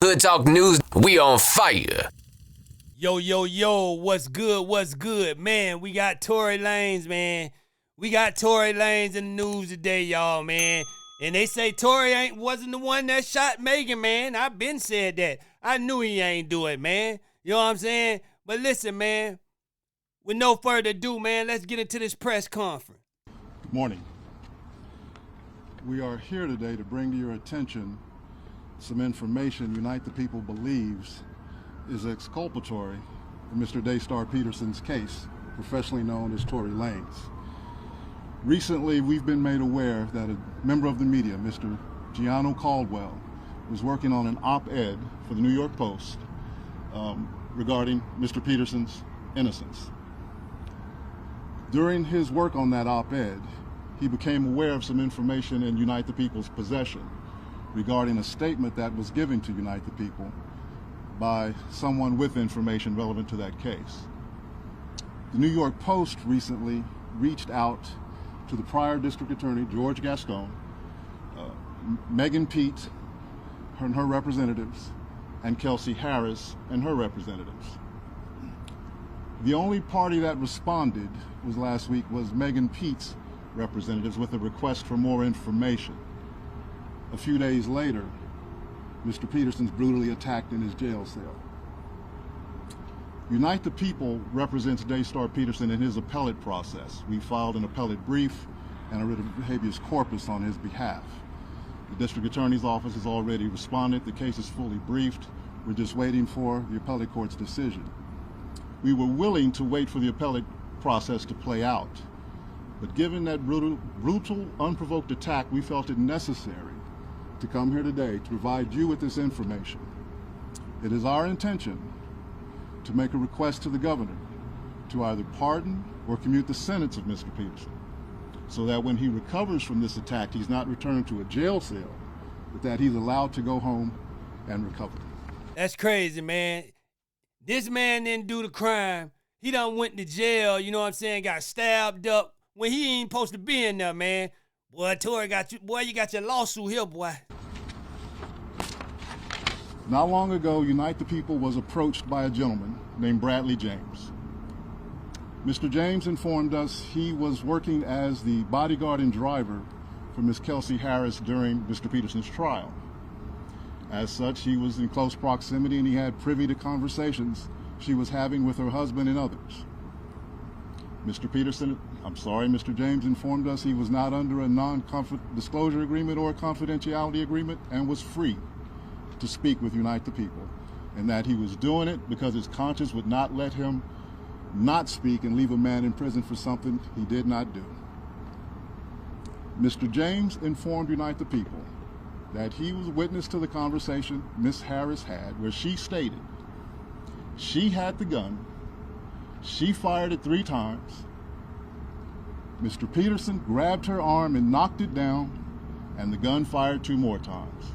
Hood Talk News, we on fire. Yo, what's good? Man, we got Tory Lanez, man. We got Tory Lanez in the news today, y'all, man. And they say Tory wasn't the one that shot Megan, man. I been said that. I knew he ain't do it, man. You know what I'm saying? But listen, man, with no further ado, man, let's get into this press conference. Good morning. We are here today to bring to your attention some information Unite the People believes is exculpatory in Mr. Daystar Peterson's case, professionally known as Tory Lanez. Recently, we've been made aware that a member of the media, Mr. Gianno Caldwell, was working on an op-ed for the New York Post regarding Mr. Peterson's innocence. During his work on that op-ed, he became aware of some information in Unite the People's possession regarding a statement that was given to Unite the People by someone with information relevant to that case. The New York Post recently reached out to the prior district attorney, George Gaston, Megan Pete and her representatives, and Kelsey Harris and her representatives. The only party that responded last week was Megan Pete's representatives with a request for more information. A few days later, Mr. Peterson's brutally attacked in his jail cell. Unite the People represents Daystar Peterson in his appellate process. We filed an appellate brief and a writ of habeas corpus on his behalf. The district attorney's office has already responded. The case is fully briefed. We're just waiting for the appellate court's decision. We were willing to wait for the appellate process to play out, but given that brutal, unprovoked attack, we felt it necessary to come here today to provide you with this information. It is our intention to make a request to the governor to either pardon or commute the sentence of Mr. Peterson, so that when he recovers from this attack, he's not returned to a jail cell, but that he's allowed to go home and recover. That's crazy, man. This man didn't do the crime. He done went to jail, you know what I'm saying, got stabbed up when he ain't supposed to be in there, man. Boy, Tory got you. Boy, you got your lawsuit here, boy. Not long ago, Unite the People was approached by a gentleman named Bradley James. Mr. James informed us he was working as the bodyguard and driver for Miss Kelsey Harris during Mr. Peterson's trial. As such, he was in close proximity and he had privy to conversations she was having with her husband and others. Mr. James informed us he was not under a non-disclosure agreement or a confidentiality agreement and was free to speak with Unite the People, and that he was doing it because his conscience would not let him not speak and leave a man in prison for something he did not do. Mr. James informed Unite the People that he was witness to the conversation Miss Harris had, where she stated she had the gun, she fired it 3 times, Mr. Peterson grabbed her arm and knocked it down, and the gun fired 2 more times.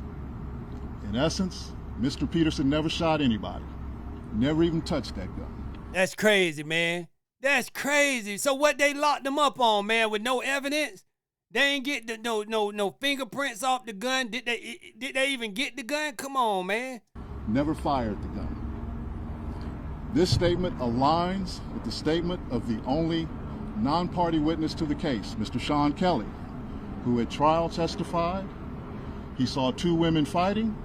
In essence, Mr. Peterson never shot anybody, never even touched that gun. That's crazy, man. That's crazy. So what they locked him up on, man, with no evidence? They ain't get no fingerprints off the gun. Did they even get the gun? Come on, man. Never fired the gun. This statement aligns with the statement of the only non-party witness to the case, Mr. Sean Kelly, who at trial testified he saw 2 women fighting,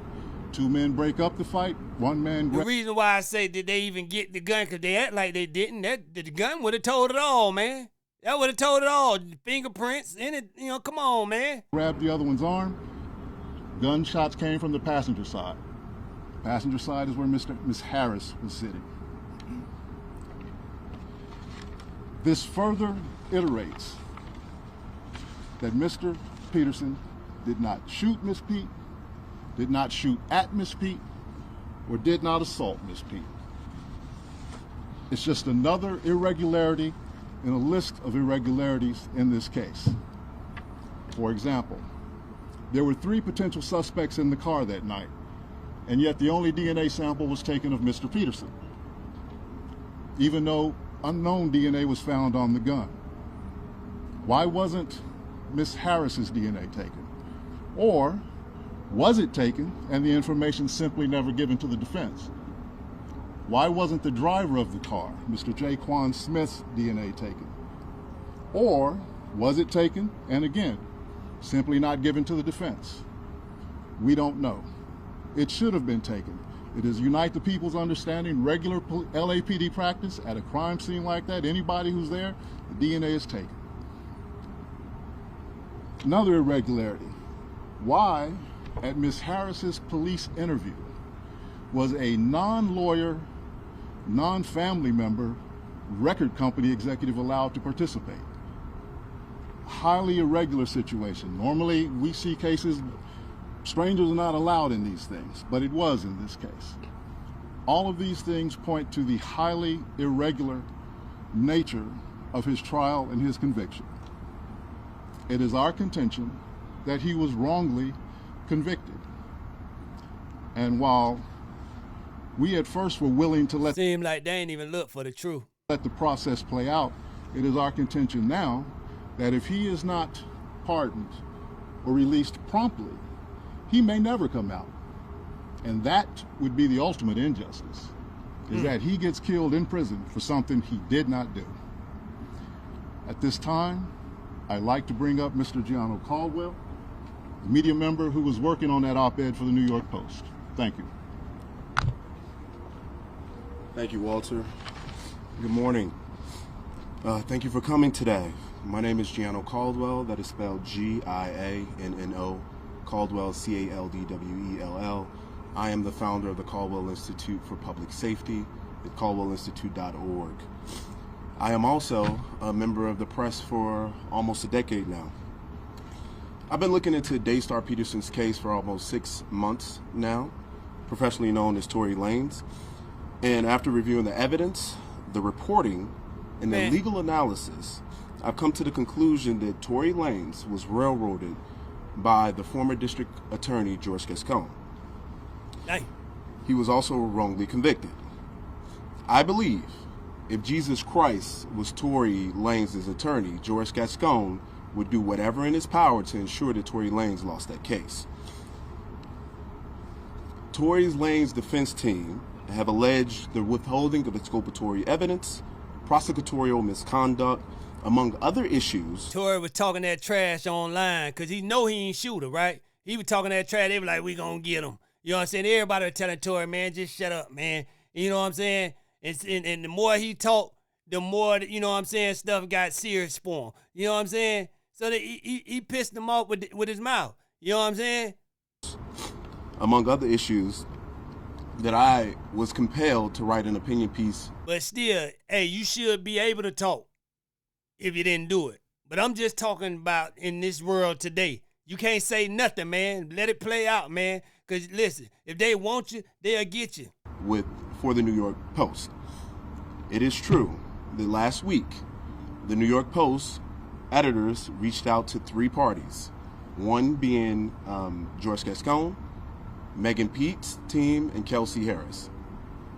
2 men break up the fight, 1 man... The reason why I say did they even get the gun, because they act like they didn't. The gun would have told it all, man. That would have told it all. Fingerprints in it, come on, man. Grabbed the other one's arm. Gunshots came from the passenger side. The passenger side is where Miss Harris was sitting. This further iterates that Mr. Peterson did not shoot Miss Pete, did not shoot at Miss Pete, or did not assault Miss Pete. It's just another irregularity in a list of irregularities in this case. For example, there were 3 potential suspects in the car that night, and yet the only DNA sample was taken of Mr. Peterson, even though unknown DNA was found on the gun. Why wasn't Miss Harris's DNA taken? Or Was it taken and the information simply never given to the defense? Why wasn't the driver of the car, Mr. Jaquan Smith's DNA taken? Or was it taken and again, simply not given to the defense? We don't know. It should have been taken. It is Unite the People's understanding, regular LAPD practice at a crime scene like that, anybody who's there, the DNA is taken. Another irregularity. Why, at Ms. Harris's police interview, was a non-lawyer, non-family member record company executive allowed to participate? Highly irregular situation. Normally, we see cases, strangers are not allowed in these things, but it was in this case. All of these things point to the highly irregular nature of his trial and his conviction. It is our contention that he was wrongly convicted. And while we at first were willing to let Seem like they ain't even look for the truth. Let the process play out, it is our contention now that if he is not pardoned or released promptly, he may never come out. And that would be the ultimate injustice, is that he gets killed in prison for something he did not do. At this time, I'd like to bring up Mr. Gianno Caldwell, the media member who was working on that op-ed for the New York Post. Thank you. Thank you, Walter. Good morning. Thank you for coming today. My name is Gianno Caldwell. That is spelled Gianno, Caldwell, Caldwell. I am the founder of the Caldwell Institute for Public Safety at caldwellinstitute.org. I am also a member of the press for almost a decade now. I've been looking into Daystar Peterson's case for almost 6 months now, professionally known as Tory Lanez. And after reviewing the evidence, the reporting, and the legal analysis, I've come to the conclusion that Tory Lanez was railroaded by the former district attorney, George Gascon. Hey. He was also wrongly convicted. I believe if Jesus Christ was Tory Lanez's attorney, George Gascon would do whatever in his power to ensure that Tory Lanez lost that case. Tory Lanez's defense team have alleged the withholding of exculpatory evidence, prosecutorial misconduct, among other issues. Tory was talking that trash online because he know he ain't shoot her, right? He was talking that trash. They were like, we gonna get him. You know what I'm saying? Everybody was telling Tory, man, just shut up, man. You know what I'm saying? And the more he talked, the more, you know what I'm saying, stuff got serious for him. You know what I'm saying? So that he pissed them off with his mouth. You know what I'm saying? Among other issues that I was compelled to write an opinion piece. But still, hey, you should be able to talk if you didn't do it. But I'm just talking about in this world today. You can't say nothing, man. Let it play out, man. Because, listen, if they want you, they'll get you. For the New York Post. It is true that last week, the New York Post editors reached out to 3 parties. One being George Gascon, Megan Pete's team, and Kelsey Harris.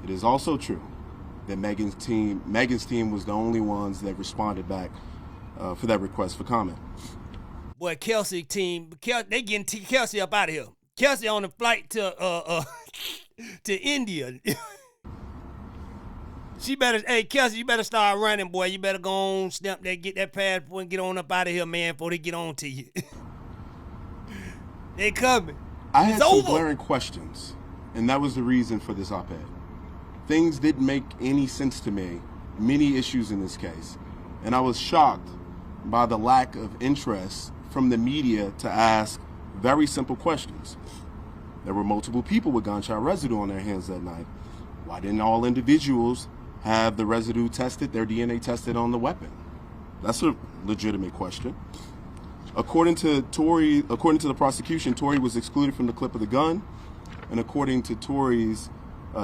It is also true that Megan's team was the only ones that responded back for that request for comment. Boy, Kelsey team, they getting Kelsey up out of here. Kelsey on the flight to India. Kelsey, you better start running, boy. You better go on, stamp that, get that passport, and get on up out of here, man, before they get on to you. They coming. I had some glaring questions, and that was the reason for this op-ed. Things didn't make any sense to me, many issues in this case, and I was shocked by the lack of interest from the media to ask very simple questions. There were multiple people with gunshot residue on their hands that night. Why didn't all individuals have the residue tested, their DNA tested on the weapon? That's a legitimate question. According to the prosecution, Tory was excluded from the clip of the gun, and according to Tory's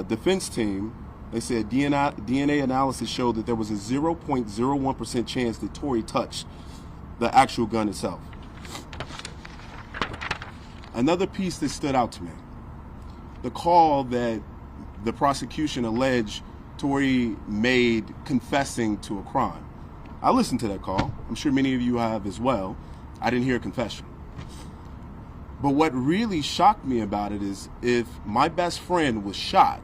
defense team, they said DNA analysis showed that there was a 0.01% chance that Tory touched the actual gun itself. Another piece that stood out to me, the call that the prosecution alleged Tory made confessing to a crime. I listened to that call. I'm sure many of you have as well. I didn't hear a confession. But what really shocked me about it is if my best friend was shot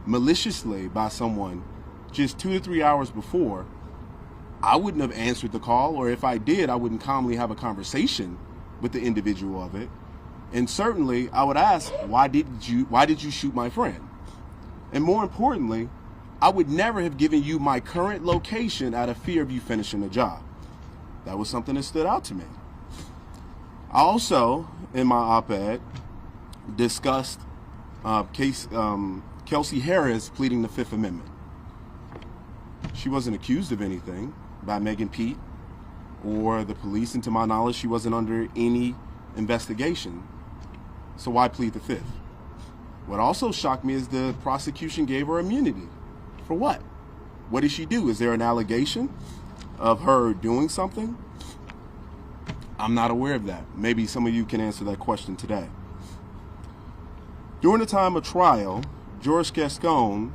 maliciously by someone just 2 to 3 hours before, I wouldn't have answered the call, or if I did, I wouldn't calmly have a conversation with the individual of it. And certainly I would ask, why did you shoot my friend? And more importantly, I would never have given you my current location out of fear of you finishing the job. That was something that stood out to me. I also, in my op-ed, discussed Kelsey Harris pleading the Fifth Amendment. She wasn't accused of anything by Megan Pete or the police, and to my knowledge, she wasn't under any investigation. So why plead the Fifth? What also shocked me is the prosecution gave her immunity. For what? What did she do? Is there an allegation of her doing something? I'm not aware of that. Maybe some of you can answer that question today. During the time of trial, George Gascon,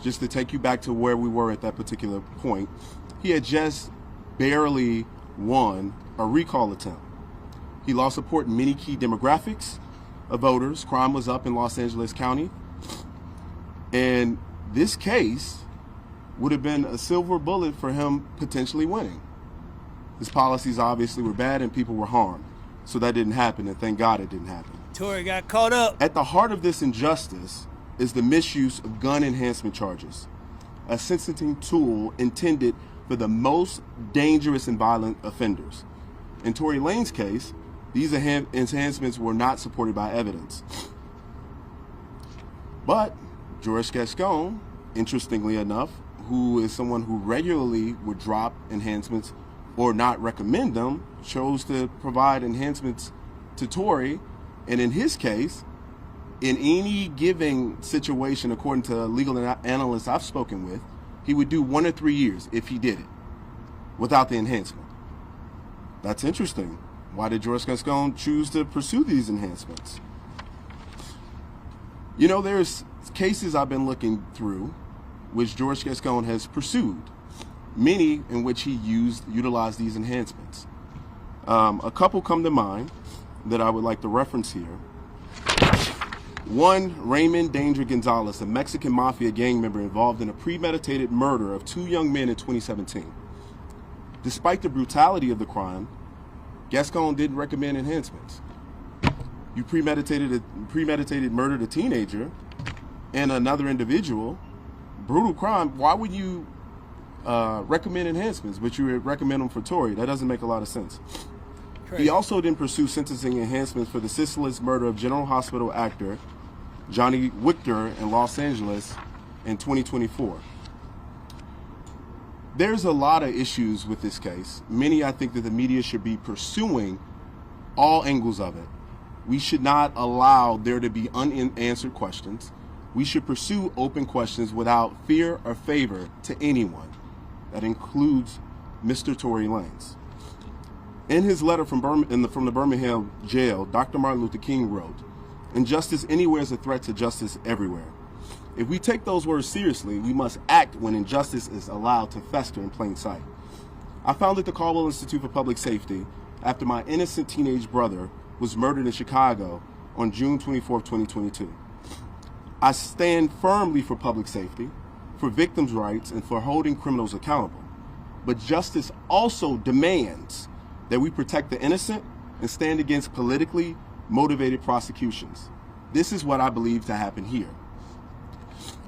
just to take you back to where we were at that particular point, he had just barely won a recall attempt. He lost support in many key demographics of voters. Crime was up in Los Angeles County. And this case would have been a silver bullet for him potentially winning. His policies obviously were bad and people were harmed. So that didn't happen, and thank God it didn't happen. Tory got caught up. At the heart of this injustice is the misuse of gun enhancement charges, a sentencing tool intended for the most dangerous and violent offenders. In Tory Lanez case, these enhancements were not supported by evidence. But George Gascon, interestingly enough, who is someone who regularly would drop enhancements or not recommend them, chose to provide enhancements to Tory. And in his case, in any given situation, according to legal analysts I've spoken with, he would do 1 or 3 years if he did it without the enhancement. That's interesting. Why did George Gascon choose to pursue these enhancements? You know, there's cases I've been looking through which George Gascon has pursued, many in which he utilized these enhancements. A couple come to mind that I would like to reference here. One, Raymond Danger Gonzalez, a Mexican mafia gang member involved in a premeditated murder of 2 young men in 2017. Despite the brutality of the crime, Gascon didn't recommend enhancements. You premeditated murdered a teenager and another individual, brutal crime. Why would you recommend enhancements, but you would recommend them for Tory? That doesn't make a lot of sense. Crazy. He also didn't pursue sentencing enhancements for the senseless murder of General Hospital actor Johnny Victor in Los Angeles in 2024. There's a lot of issues with this case. Many I think that the media should be pursuing all angles of it. We should not allow there to be unanswered questions. We should pursue open questions without fear or favor to anyone. That includes Mr. Tory Lanez. In his letter from the Birmingham jail, Dr. Martin Luther King wrote, "Injustice anywhere is a threat to justice everywhere." If we take those words seriously, we must act when injustice is allowed to fester in plain sight. I founded the Caldwell Institute for Public Safety after my innocent teenage brother was murdered in Chicago on June 24, 2022. I stand firmly for public safety, for victims' rights, and for holding criminals accountable. But justice also demands that we protect the innocent and stand against politically motivated prosecutions. This is what I believe to happen here.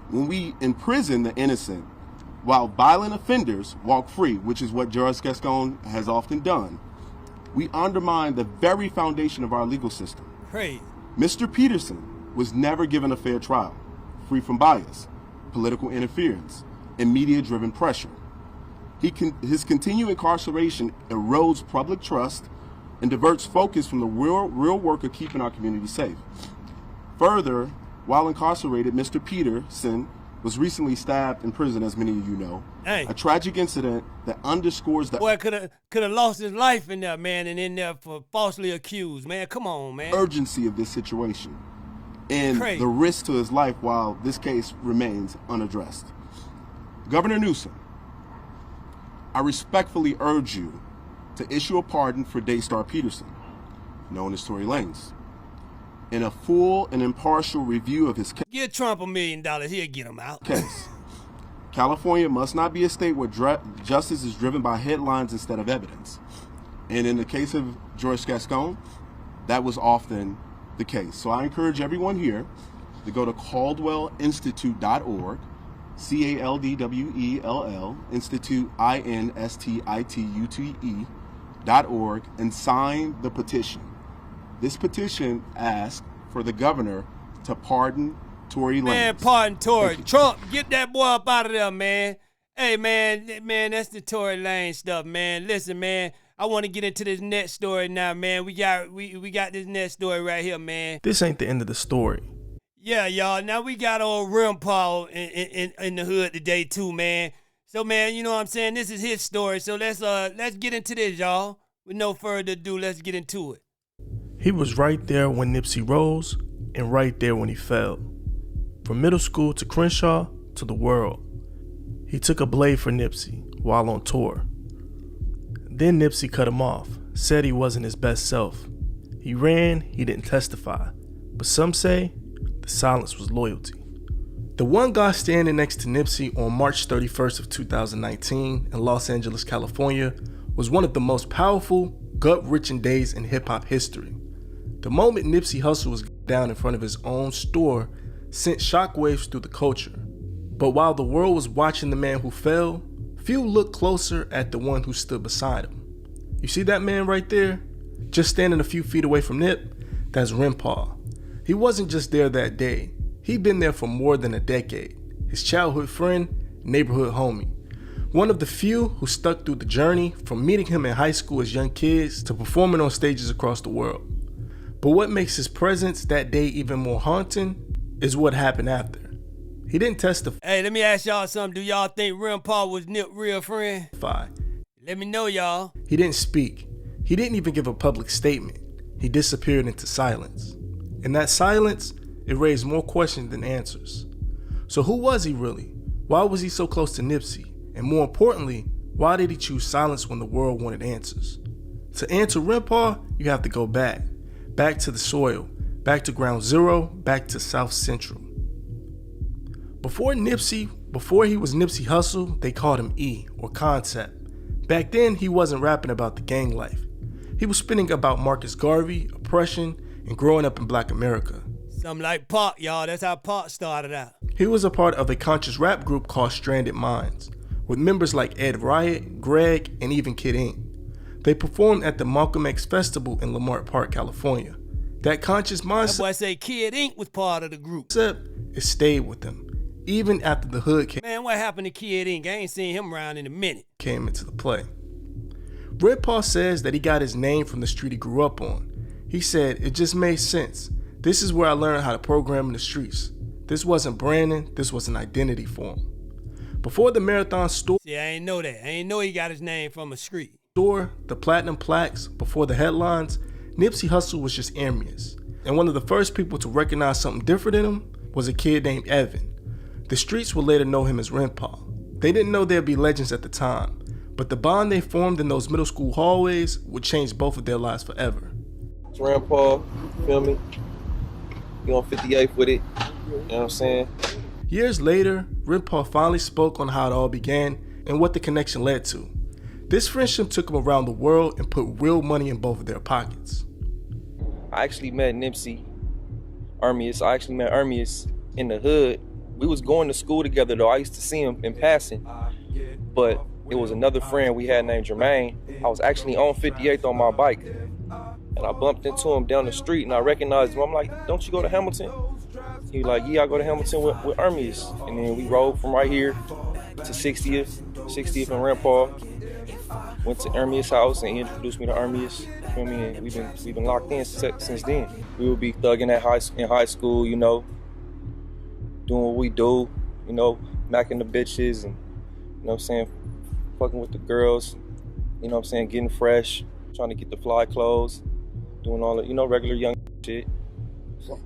When we imprison the innocent while violent offenders walk free, which is what George Gascon has often done, we undermine the very foundation of our legal system. Great. Mr. Peterson was never given a fair trial, free from bias, political interference, and media-driven pressure. His continued incarceration erodes public trust and diverts focus from the real work of keeping our community safe. Further, while incarcerated, Mr. Peterson was recently stabbed in prison, as many of you know. Hey. A tragic incident that underscores the Boy could have lost his life in there, man, and in there for falsely accused, man. Come on, man. urgency of this situation and Crazy. the risk to his life while this case remains unaddressed. Governor Newsom, I respectfully urge you to issue a pardon for Daystar Peterson. known as Tory Lanez. In a full and impartial review of his Give Trump $1 million, he'll get him out. case, California must not be a state where justice is driven by headlines instead of evidence. And in the case of George Gascon, that was often the case. So I encourage everyone here to go to caldwellinstitute.org, CALDWELL, Institute, INSTITUTE.org, and sign the petition. This petition asks for the governor to pardon Tory Lanez. Man, pardon Tory. Trump, get that boy up out of there, man. Hey, man, that's the Tory Lanez stuff, man. Listen, man, I want to get into this next story now, man. We got this next story right here, man. This ain't the end of the story. Yeah, y'all. Now we got old Rimpau in the hood today too, man. So, man, you know what I'm saying? This is his story. So let's get into this, y'all. With no further ado, let's get into it. He was right there when Nipsey rose and right there when he fell. From middle school to Crenshaw to the world. He took a blade for Nipsey while on tour. Then Nipsey cut him off, said he wasn't his best self. He ran, he didn't testify. But some say the silence was loyalty. The one guy standing next to Nipsey on March 31st of 2019 in Los Angeles, California, was one of the most powerful, gut-wrenching days in hip-hop history. The moment Nipsey Hussle was down in front of his own store sent shockwaves through the culture. But while the world was watching the man who fell, few looked closer at the one who stood beside him. You see that man right there? Just standing a few feet away from Nip? That's Rimpau. He wasn't just there that day. He'd been there for more than a decade. His childhood friend, neighborhood homie. One of the few who stuck through the journey from meeting him in high school as young kids to performing on stages across the world. But what makes his presence that day even more haunting is what happened after. He didn't testify. Hey, let me ask y'all something. Do y'all think Rimpau was Nip's real friend? Let me know, y'all. He didn't speak. He didn't even give a public statement. He disappeared into silence. In that silence, it raised more questions than answers. So who was he really? Why was he so close to Nipsey? And more importantly, why did he choose silence when the world wanted answers? To answer Rimpau, you have to go back. Back to the soil. Back to ground zero. Back to South Central. Before he was Nipsey Hussle, they called him E, or Concept. Back then, he wasn't rapping about the gang life. He was spinning about Marcus Garvey, oppression, and growing up in Black America. Something like Pac, y'all. That's how Pac started out. He was a part of a conscious rap group called Stranded Minds, with members like Ed Riot, Greg, and even Kid Ink. They performed at the Malcolm X Festival in Lamar Park, California. That conscious mindset, that boy say Kid Ink was part of the group. It stayed with him, even after the hood came. Man, what happened to Kid Ink? I ain't seen him around in a minute. Came into the play. Rimpau says that he got his name from the street he grew up on. He said, it just made sense. This is where I learned how to program in the streets. This wasn't branding, this was an identity for him. Before the Marathon store, see, I ain't know that. I ain't know he got his name from a street. The platinum plaques, before the headlines, Nipsey Hussle was just Ambience. And one of the first people to recognize something different in him was a kid named Evan. The streets would later know him as Rimpau. They didn't know there'd be legends at the time, but the bond they formed in those middle school hallways would change both of their lives forever. It's Rimpau, feel me? You on 58th with it, you know what I'm saying? Years later, Rimpau finally spoke on how it all began and what the connection led to. This friendship took him around the world and put real money in both of their pockets. I actually met Armius in the hood. We was going to school together though. I used to see him in passing, but it was another friend we had named Jermaine. I was actually on 58th on my bike, and I bumped into him down the street, and I recognized him. I'm like, don't you go to Hamilton? He was like, yeah, I go to Hamilton with Armius. And then we rode from right here to 60th and Rimpau. Went to Armius' house, and he introduced me to Armius. You feel me? And we've been locked in since then. We would be thugging in high school, you know, doing what we do, you know, macking the bitches, and, you know what I'm saying, fucking with the girls, you know what I'm saying, getting fresh, trying to get the fly clothes, doing all the, you know, regular young shit. So,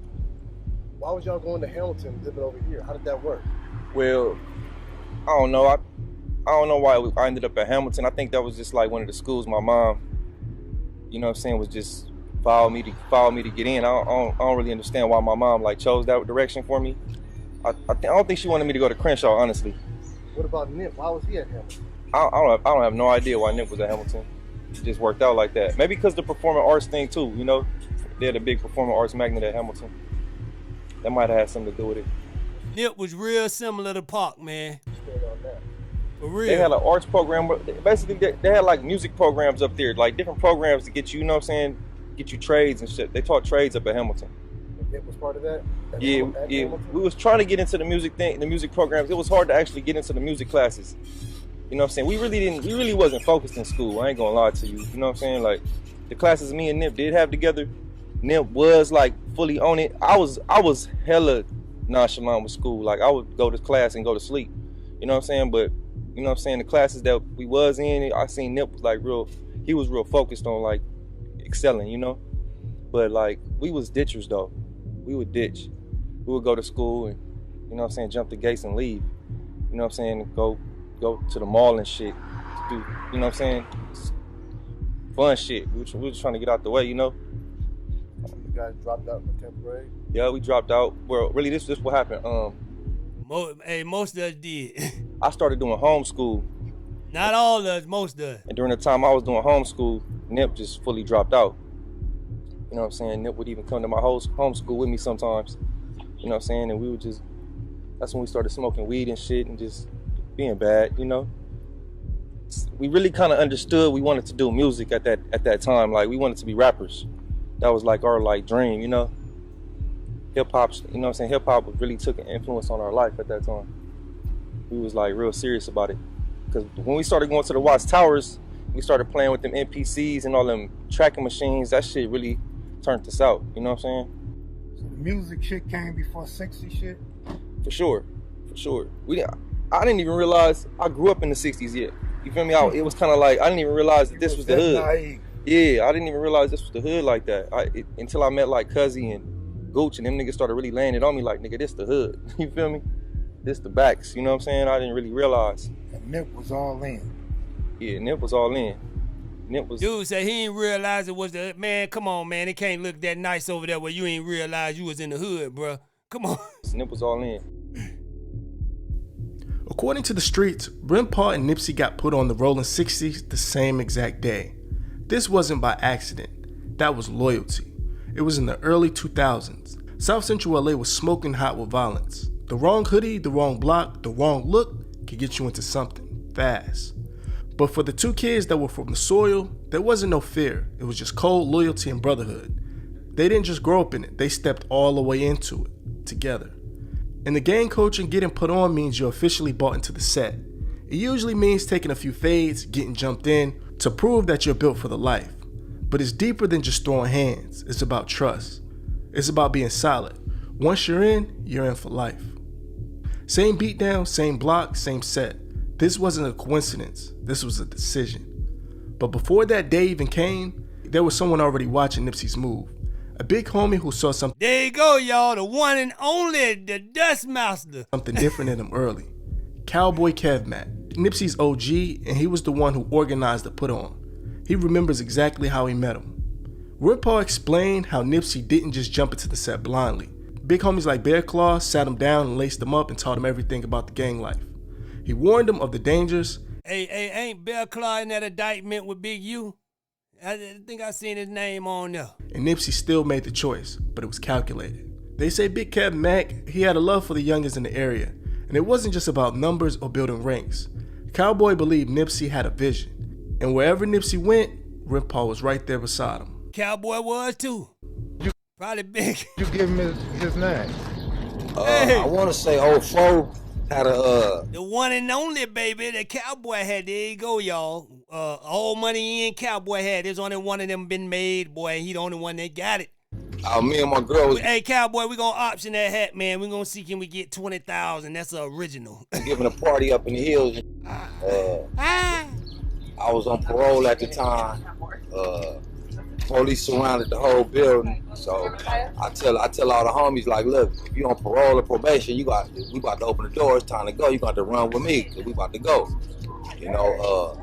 why was y'all going to Hamilton and living over here? How did that work? Well, I don't know. I don't know why I ended up at Hamilton. I think that was just like one of the schools my mom, you know what I'm saying, was just followed me to get in. I don't really understand why my mom like chose that direction for me. I don't think she wanted me to go to Crenshaw, honestly. What about Nip? Why was he at Hamilton? I don't have no idea why Nip was at Hamilton. It just worked out like that. Maybe because the performing arts thing too, you know? They had a big performing arts magnet at Hamilton. That might have had something to do with it. Nip was real similar to Pac, man. For real. They had an arts program. Basically, they had like music programs up there, like different programs to get you, you know what I'm saying, get you trades and shit. They taught trades up at Hamilton. Nip was part of that? Yeah. Hamilton? We was trying to get into the music thing, the music programs. It was hard to actually get into the music classes. You know what I'm saying? We really wasn't focused in school. I ain't gonna lie to you. You know what I'm saying? Like the classes me and Nip did have together, Nip was like fully on it. I was hella nonchalant with school. Like I would go to class and go to sleep. You know what I'm saying? But you know what I'm saying, the classes that we was in, I seen Nip was like he was real focused on like excelling, you know? But like we was ditchers though. We would ditch. We would go to school and, you know what I'm saying, jump the gates and leave. You know what I'm saying? Go to the mall and shit. Do, you know what I'm saying? Fun shit. We were just trying to get out the way, you know? You guys dropped out in the 10th grade? Yeah, we dropped out. Well, really, this what happened. Most of us did. I started doing homeschool. Not all of us, most of us. And during the time I was doing homeschool, Nip just fully dropped out. You know what I'm saying? Nip would even come to my homeschool with me sometimes. You know what I'm saying? And we would just, that's when we started smoking weed and shit and just being bad, you know? We really kind of understood we wanted to do music at that time. Like we wanted to be rappers. That was like our like dream, you know? Hip hop, you know what I'm saying? Hip hop really took an influence on our life at that time. We was like real serious about it. Because when we started going to the Watts Towers, we started playing with them NPCs and all them tracking machines. That shit really turned us out, you know what I'm saying? So the music shit came before 60 shit? For sure. I didn't even realize I grew up in the 60s yet. You feel me? It was kind of like, I didn't even realize that this was the hood. Naive. Yeah, I didn't even realize this was the hood like that. Until I met like Cuzzy and Gooch and them niggas started really laying it on me like, nigga, this the hood. You feel me? This the backs, you know what I'm saying? I didn't really realize. And Nip was all in. Yeah, Nip was all in. Nip was... Dude said he didn't realize it was the, man, come on, man. It can't look that nice over there where you ain't realize you was in the hood, bro. Come on. Nip was all in. According to the streets, Rimpau and Nipsey got put on the Rolling 60s the same exact day. This wasn't by accident. That was loyalty. It was in the early 2000s. South Central LA was smoking hot with violence. The wrong hoodie, the wrong block, the wrong look could get you into something fast. But for the two kids that were from the soil, there wasn't no fear. It was just cold loyalty and brotherhood. They didn't just grow up in it, they stepped all the way into it, together. And the gang coaching getting put on means you're officially bought into the set. It usually means taking a few fades, getting jumped in, to prove that you're built for the life. But it's deeper than just throwing hands. It's about trust. It's about being solid. Once you're in for life. Same beatdown, same block, same set. This wasn't a coincidence. This was a decision. But before that day even came, there was someone already watching Nipsey's move. A big homie who saw something. There you go, y'all. The one and only, the Dust Master. Something different in him early. Cowboy Kev Matt. Nipsey's OG, and he was the one who organized the put on. He remembers exactly how he met him. Rimpau explained how Nipsey didn't just jump into the set blindly. Big homies like Bear Claw sat him down and laced him up and taught him everything about the gang life. He warned him of the dangers. Hey, ain't Bear Claw in that indictment with Big U? I think I seen his name on there. And Nipsey still made the choice, but it was calculated. They say Big Kev Mac, he had a love for the youngest in the area, and it wasn't just about numbers or building ranks. Cowboy believed Nipsey had a vision, and wherever Nipsey went, Rimpau was right there beside him. Cowboy was too. Probably Big. You give him his name. Hey. I want to say 04 had a The one and only, baby, that Cowboy had. There you go, y'all. All Money In Cowboy had. There's only one of them been made, boy. He the only one that got it. me and my girl was Hey, Cowboy, we gonna option that hat, man. We gonna see can we get 20,000. That's the original. giving a party up in the hills. I was on parole at the time. Police surrounded the whole building. So I tell all the homies, like, look, if you on parole or probation, we about to open the door. It's time to go. You got to run with me because we about to go. You know,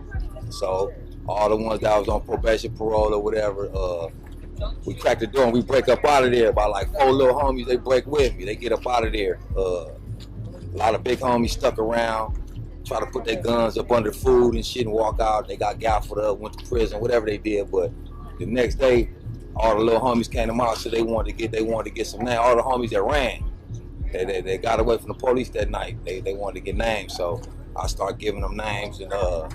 so all the ones that was on probation, parole or whatever, We crack the door and we break up out of there. By like 4 little homies, they break with me. They get up out of there. A lot of big homies stuck around, try to put their guns up under food and shit and walk out. They got gaffled up, went to prison, whatever they did. But the next day, all the little homies came to my house, so they wanted to get some names. All the homies that ran, they got away from the police that night. They wanted to get names, so I start giving them names, and I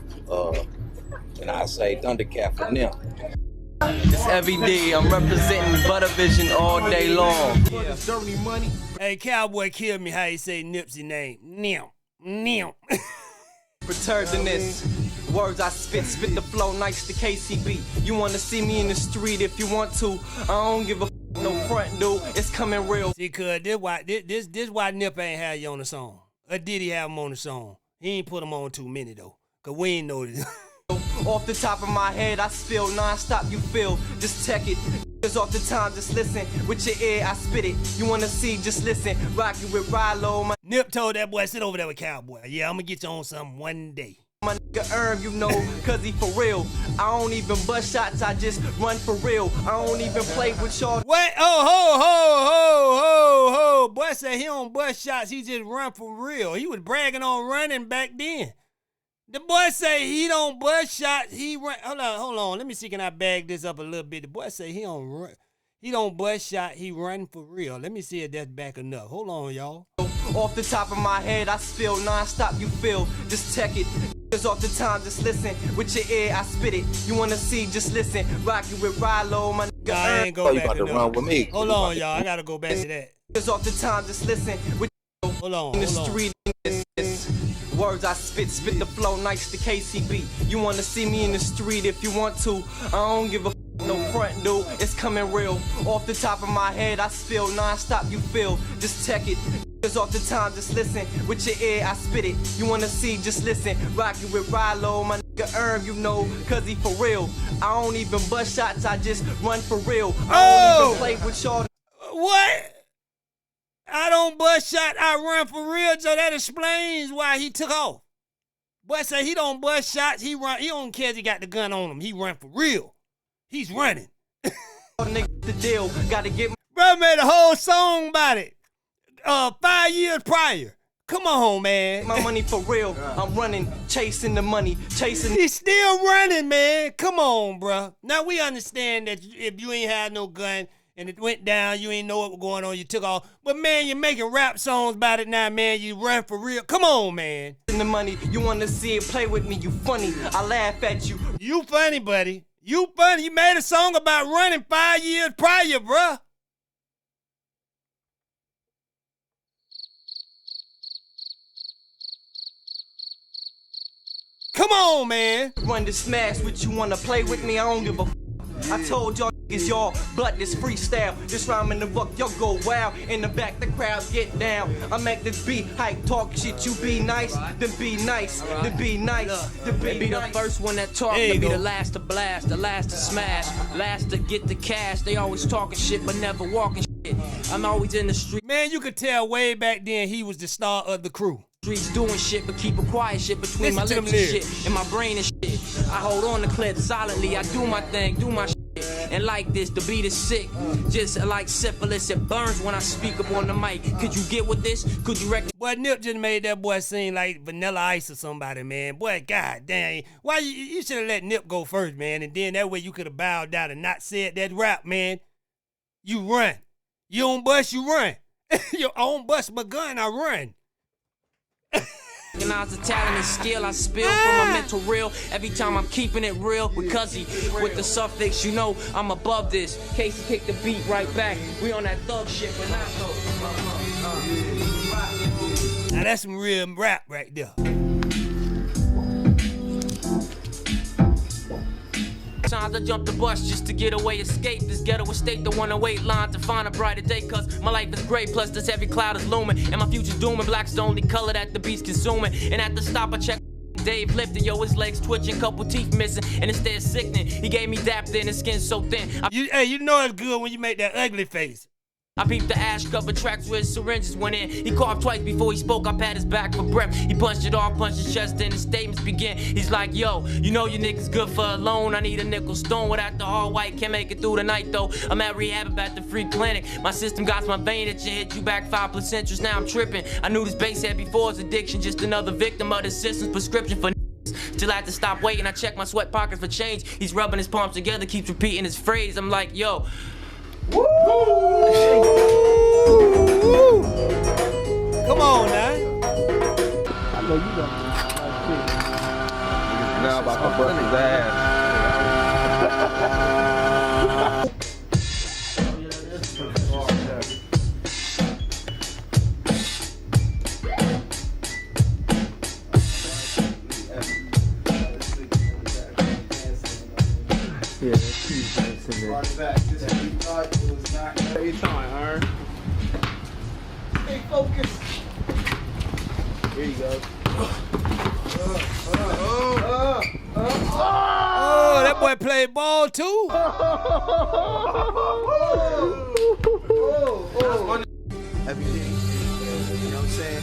say Thundercat for them. It's every day. I'm representing Butter Vision all day long. Hey, Cowboy killed me how he say Nipsey name. Neum. Perturbed in this. Words I spit the flow nice to KCB. You wanna see me in the street if you want to. I don't give a no front, dude. It's coming real. See, cuz this why Nip ain't had you on the song. Or did he have him on the song? He ain't put him on too many though. Cause we ain't know this. Off the top of my head, I spill non-stop, you feel. Just check it. It's off the time, just listen. With your ear, I spit it. You wanna see, just listen. Rockin' with Rilo, my Nip told that boy, sit over there with Cowboy. Yeah, I'm gonna get you on something one day. my nigga you know, cause he for real. I don't even bust shots, I just run for real. I don't even play with y'all. What? Oh, ho. Boy said he don't bust shots, he just run for real. He was bragging on running back then. The boy say he don't bust shots, he run. Hold on. Let me see, can I bag this up a little bit? The boy say he don't run. He don't bust shot, he run for real. Let me see if that's back enough. Hold on, y'all. Off the top of my head, I spill non-stop, you feel. Just check it. It's off the time, just listen. With your ear, I spit it. You wanna see, just listen. Rockin' with Rilo, my nigga. I ain't go you back about to enough. run with me. Hold on, y'all. I gotta go back to that. It's off the time, just listen. With Hold on. in the street, words I spit the flow nice to KCB. You wanna see me in the street if you want to. I don't give a no front, dude. It's coming real. Off the top of my head, I spill non-stop, you feel. Just check it. It's off the time, just listen. With your ear, I spit it. You wanna see, just listen. Rockin' with Rilo, my nigga you know, cause he for real. I don't even bust shots, I just run for real. I don't even play with y'all. What? I don't bust shot, I run for real, so that explains why he took off. Boy say he don't bust shots, he run. He don't care if he got the gun on him. He run for real. He's running. Nigga, the deal. Gotta get Bro made a whole song about it. 5 years prior. Come on, man. my money for real. I'm running, chasing the money, chasing. He's still running, man. Come on, bro. Now we understand that if you ain't had no gun and it went down, you ain't know what was going on, you took off. But man, you're making rap songs about it now, man. You run for real. Come on, man. The money, you wanna see it, play with me, you funny. I laugh at you. You funny, buddy. You funny. You made a song about running 5 years prior, bruh. Come on, man. Run the smash, what you wanna play with me? I don't give a f. I told y'all niggas y'all blood this freestyle. This rhyme in the book, y'all go wild. In the back, the crowd get down. I make this beat hype, talk shit. You be nice, then be nice, then be nice, then be the nice. first one that talk, There you to be go. the last to blast, the last to smash, last to get the cash. They always talking shit, but never walking shit. I'm always in the street. Man, you could tell way back then he was the star of the crew. Streets doing shit, but keep a quiet shit between Listen my to them lips and lyrics. shit, and my brain and shit. I hold on to clips silently. I do my thing, do my shit. And like this, the beat is sick. Just like syphilis, it burns when I speak up on the mic. Could you get with this? Could you recognize? Boy, Nip just made that boy sing like Vanilla Ice or somebody, man. Boy, god damn. Why you should have let Nip go first, man, and then that way you could have bowed down and not said that rap, man. You run. You don't bust, you run. You don't bust my gun, I run. Recognize the talent and skill I spill from my mental reel. Every time I'm keeping it real with Cuzzy, with the suffix, you know I'm above this. Casey kick the beat right back. We on that thug shit, but not thug. Now that's some real rap right there. Times I jump the bus just to get away, escape this ghetto estate, the 108 line to find a brighter day. Cause my life is great, plus this heavy cloud is looming, and my future's dooming. Black's the only color that the beast consuming. And at the stop I check Dave lifting, yo, his legs twitching, couple teeth missing, and instead sickening. He gave me dap then, his skin so thin. You know it's good when you make that ugly face. I peeped the ash cover tracks where his syringes went in. He coughed twice before he spoke. I pat his back for breath. He punched it off, punched his chest, then his statements begin. He's like, yo, you know you niggas good for a loan. I need a nickel stone without the hard white. Can't make it through the night though. I'm at rehab about the free clinic. My system got my vein that you hit you back 5% interest. Now I'm tripping. I knew this bass head before his addiction. Just another victim of the system's prescription for till I had to stop waiting. I check my sweat pockets for change. He's rubbing his palms together, keeps repeating his phrase. I'm like, yo. Woo! Come on now. I know you got shit. Now about to bust his ass. Yeah, that's too nice in there. Take your time, Aaron. Stay focused. Here you go. Oh, that boy played ball too. Everything. You know what I'm saying?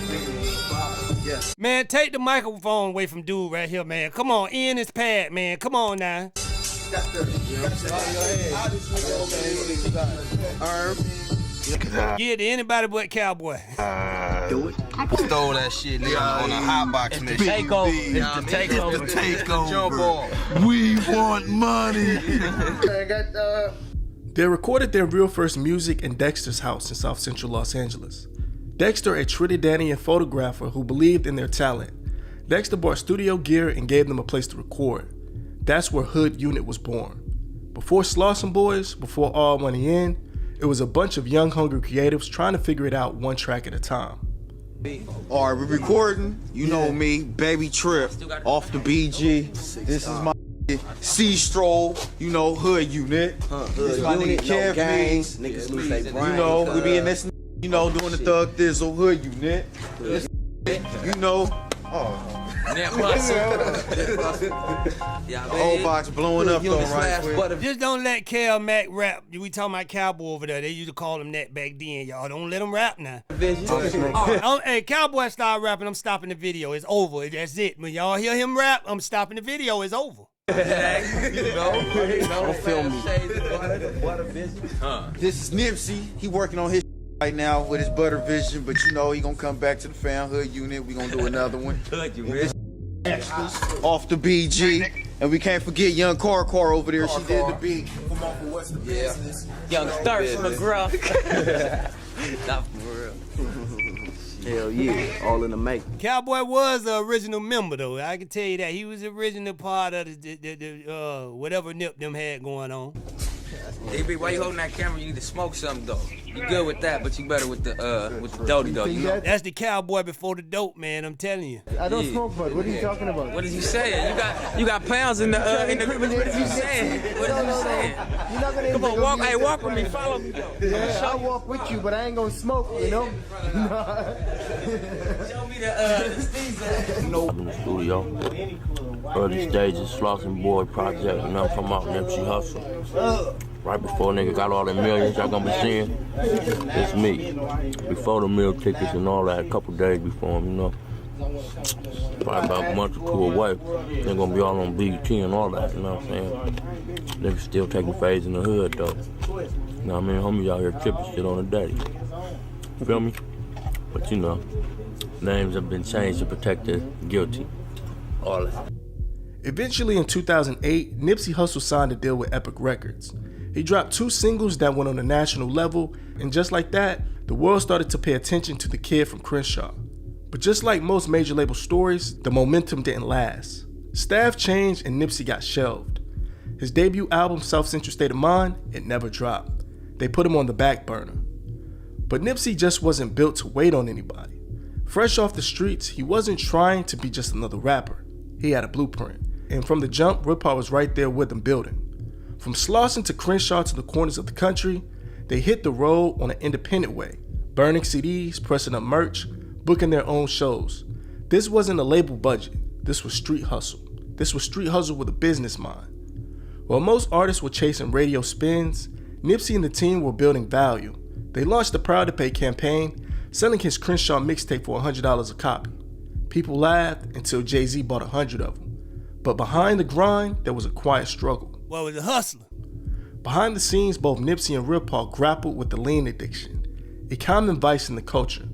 Yes. Man, take the microphone away from dude right here, man. Come on, in his pad, man. Come on now. Get to anybody but Cowboy. Do it. Stole that shit, nigga, on a hot box mission. Takeover. It's the takeover. It's the takeover. We want money. They recorded their real first music in Dexter's house in South Central Los Angeles. Dexter, a Trinidadian photographer who believed in their talent. Dexter bought studio gear and gave them a place to record. That's where Hood Unit was born. Before Slauson Boys, before All Money In, it was a bunch of young, hungry creatives trying to figure it out one track at a time. Alright, we're recording. You know me, Baby Trip, off the BG. This is my C-Stroll, you know, Hood Unit. This is my nigga Kev gangs, niggas lose their brains. You know, we be in this, you know, doing the Thug Thizzle Hood Unit. This, you know, the whole box blowing up though, right quick. Just don't let Cal Mac rap. We talking about Cowboy over there. They used to call him that back then, y'all. Don't let him rap now. Hey, Cowboy start rapping, I'm stopping the video. It's over. That's it. When y'all hear him rap, I'm stopping the video. It's over. Don't film me. This is Nipsey. He working on his right now with his Butter Vision, but you know he gonna come back to the Fan Hood Unit. We gonna do another one. Off the BG, and we can't forget Young Car over there. She did the beat. From off of What's the Business. Young Thirst McGruff. Not for real. Hell yeah, all in the make. Cowboy was the original member though. I can tell you that. He was the original part of the whatever Nip them had going on. AB, why you holding that camera? You need to smoke something though. You good with that, but you better with the doty though. You know? That's the Cowboy before the dope, man. I'm telling you. I don't smoke, bud. What are you talking about? What is you saying? You got pounds in the What is you saying? What is you saying? You're not gonna Come on, walk. Hey, walk with me. Follow me though. Yeah, I'll walk with you, but I ain't gonna smoke. You know. Show me the I'm in the studio. Early stages, Slauson Boy project, and I'm from out Nipsey Hussle. Right before nigga got all the millions y'all gonna be seeing, it's me. Before the meal tickets and all that, a couple days before them, you know. Probably about a month or two away. They're gonna be all on BET and all that, you know what I'm saying? Niggas still taking phase in the hood though. You know what I mean? Homie out here tripping shit on the day. You feel me? But you know, names have been changed to protect the guilty. All that. Eventually in 2008, Nipsey Hussle signed a deal with Epic Records. He dropped 2 singles that went on a national level, and just like that, the world started to pay attention to the kid from Crenshaw. But just like most major label stories, the momentum didn't last. Staff changed and Nipsey got shelved. His debut album, South Central State of Mind, it never dropped. They put him on the back burner. But Nipsey just wasn't built to wait on anybody. Fresh off the streets, he wasn't trying to be just another rapper. He had a blueprint. And from the jump, Rimpau was right there with him building. From Slauson to Crenshaw to the corners of the country, they hit the road on an independent way, burning CDs, pressing up merch, booking their own shows. This wasn't a label budget. This was street hustle. This was street hustle with a business mind. While most artists were chasing radio spins, Nipsey and the team were building value. They launched the Proud to Pay campaign, selling his Crenshaw mixtape for $100 a copy. People laughed until Jay-Z bought 100 of them. But behind the grind, there was a quiet struggle. What was a hustler? Behind the scenes, both Nipsey and Rimpau grappled with the lean addiction, a common vice in the culture.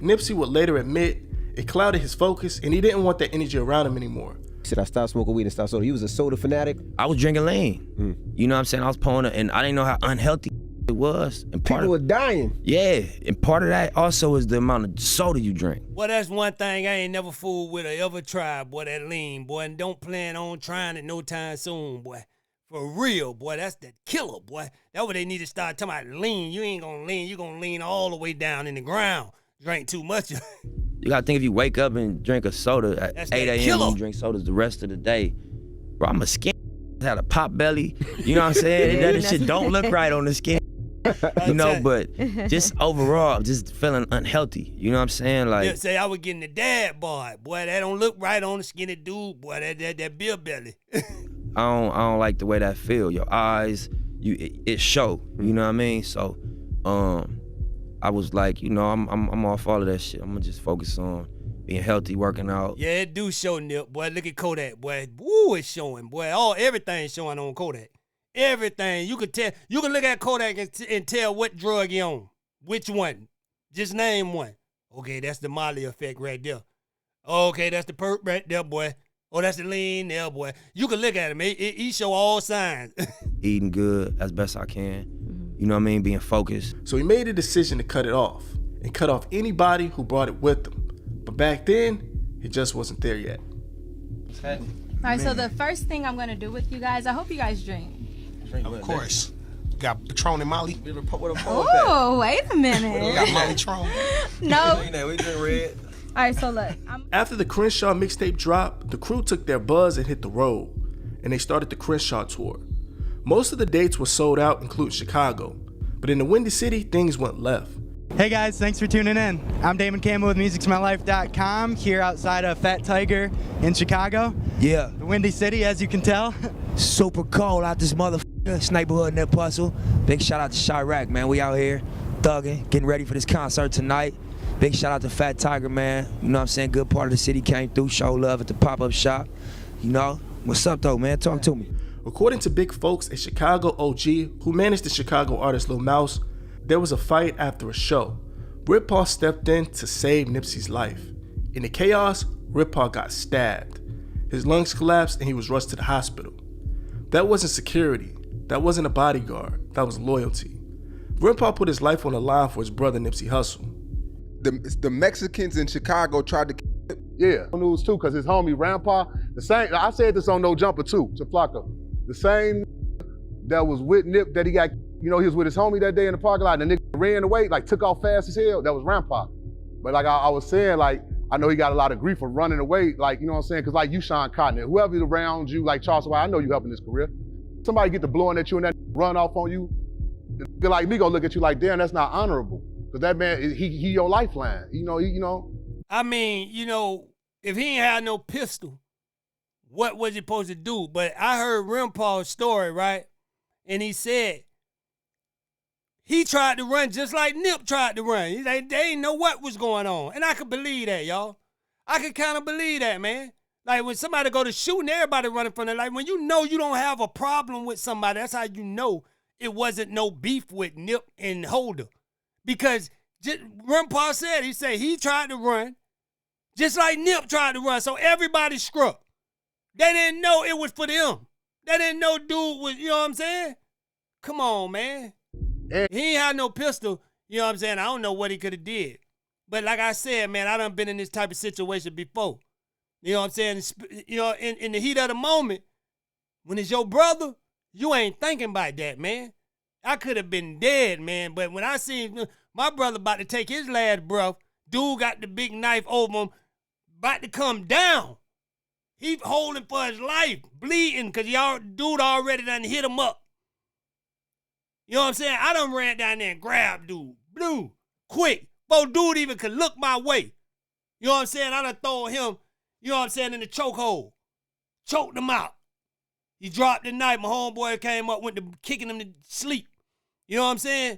Nipsey would later admit it clouded his focus and he didn't want that energy around him anymore. He said, I stopped smoking weed and stopped soda. He was a soda fanatic. I was drinking lean. You know what I'm saying? I was pulling it, and I didn't know how unhealthy it was. And People were dying. Yeah, and part of that also is the amount of soda you drink. Well, that's one thing I ain't never fooled with or ever tried, boy, that lean, boy, and don't plan on trying it no time soon, boy. For real, boy, that's the killer, boy. That's what they need to start talking about lean. You ain't gonna lean, you gonna lean all the way down in the ground. Drink too much. You gotta think if you wake up and drink a soda at 8 a.m. and you drink sodas the rest of the day, bro, I'm a skin, had a pop belly. You know what I'm saying? That shit don't look right on the skin. You know, but just overall, just feeling unhealthy. You know what I'm saying? Like, yeah, say I was getting the dad bod, boy. That don't look right on the skinny dude, boy. That beer belly. I don't like the way that feel. Your eyes, it show. You know what I mean? So, I was like, you know, I'm off all of that shit. I'm gonna just focus on being healthy, working out. Yeah, it do show, Nip, boy. Look at Kodak, boy. Woo, it's showing, boy. Everything's showing on Kodak. Everything. You can tell. You can look at Kodak and tell what drug he on. Which one? Just name one. Okay, that's the Molly effect right there. Okay, that's the perp right there, boy. Oh, that's the lean there, boy. You can look at him. He show all signs. Eating good as best I can. You know what I mean? Being focused. So he made a decision to cut it off and cut off anybody who brought it with him. But back then, it just wasn't there yet. All right, so the first thing I'm going to do with you guys, I hope you guys drink. Of course. Got Patron and Molly. Oh, wait a minute. We got Molly Tron. No. We drink red. All right, so look. After the Crenshaw mixtape dropped, the crew took their buzz and hit the road, and they started the Crenshaw tour. Most of the dates were sold out, including Chicago, but in the Windy City, things went left. Hey guys, thanks for tuning in. I'm Damon Campbell with Music'sMyLife.com here outside of Fat Tiger in Chicago. Yeah. The Windy City, as you can tell. Super cold out this motherfucker, Sniperhood and that puzzle. Big shout out to Chirac, man. We out here thugging, getting ready for this concert tonight. Big shout out to Fat Tiger, man. You know what I'm saying? Good part of the city came through, show love at the pop-up shop. You know? What's up though, man? Talk to me. According to big folks, a Chicago OG who managed the Chicago artist Lil Mouse, there was a fight after a show. Rimpau stepped in to save Nipsey's life. In the chaos, Rimpau got stabbed. His lungs collapsed and he was rushed to the hospital. That wasn't security. That wasn't a bodyguard. That was loyalty. Rimpau put his life on the line for his brother Nipsey Hussle. The Mexicans in Chicago tried to. Yeah, news too, because his homie Rampar, the same. I said this on No Jumper too to Flacco. The same that was with Nip that he got. You know, he was with his homie that day in the parking lot, and the nigga ran away, like took off fast as hell. That was Rampar. But like I was saying, like I know he got a lot of grief for running away. Like, you know what I'm saying? Because like you, Sean Cotton, whoever's around you, like Charles White, I know you helping his career. Somebody get to blowing at you and that run off on you. The nigga like me gonna look at you like, damn, that's not honorable. Because that man, he your lifeline. You know. I mean, you know, if he ain't had no pistol, what was he supposed to do? But I heard Rimpau's story, right? And he said he tried to run just like Nip tried to run. He's like, they didn't know what was going on. And I could believe that, y'all. I could kind of believe that, man. Like when somebody go to shooting, everybody running from it. Like when you know you don't have a problem with somebody, that's how you know it wasn't no beef with Nip and Holder. Because Rimpau said, he tried to run just like Nip tried to run. So everybody struck. They didn't know it was for them. They didn't know dude was, you know what I'm saying? Come on, man. He ain't had no pistol, you know what I'm saying? I don't know what he could have did. But like I said, man, I done been in this type of situation before. You know what I'm saying? You know, in the heat of the moment, when it's your brother, you ain't thinking about that, man. I could have been dead, man. But when I seen my brother about to take his last breath, dude got the big knife over him, about to come down. He holding for his life, bleeding, because dude already done hit him up. You know what I'm saying? I done ran down there and grabbed dude. Blue, quick, before dude even could look my way. You know what I'm saying? I done throw him, you know what I'm saying, in the chokehold. Choked him out. He dropped the knife. My homeboy came up, went to kicking him to sleep. You know what I'm saying?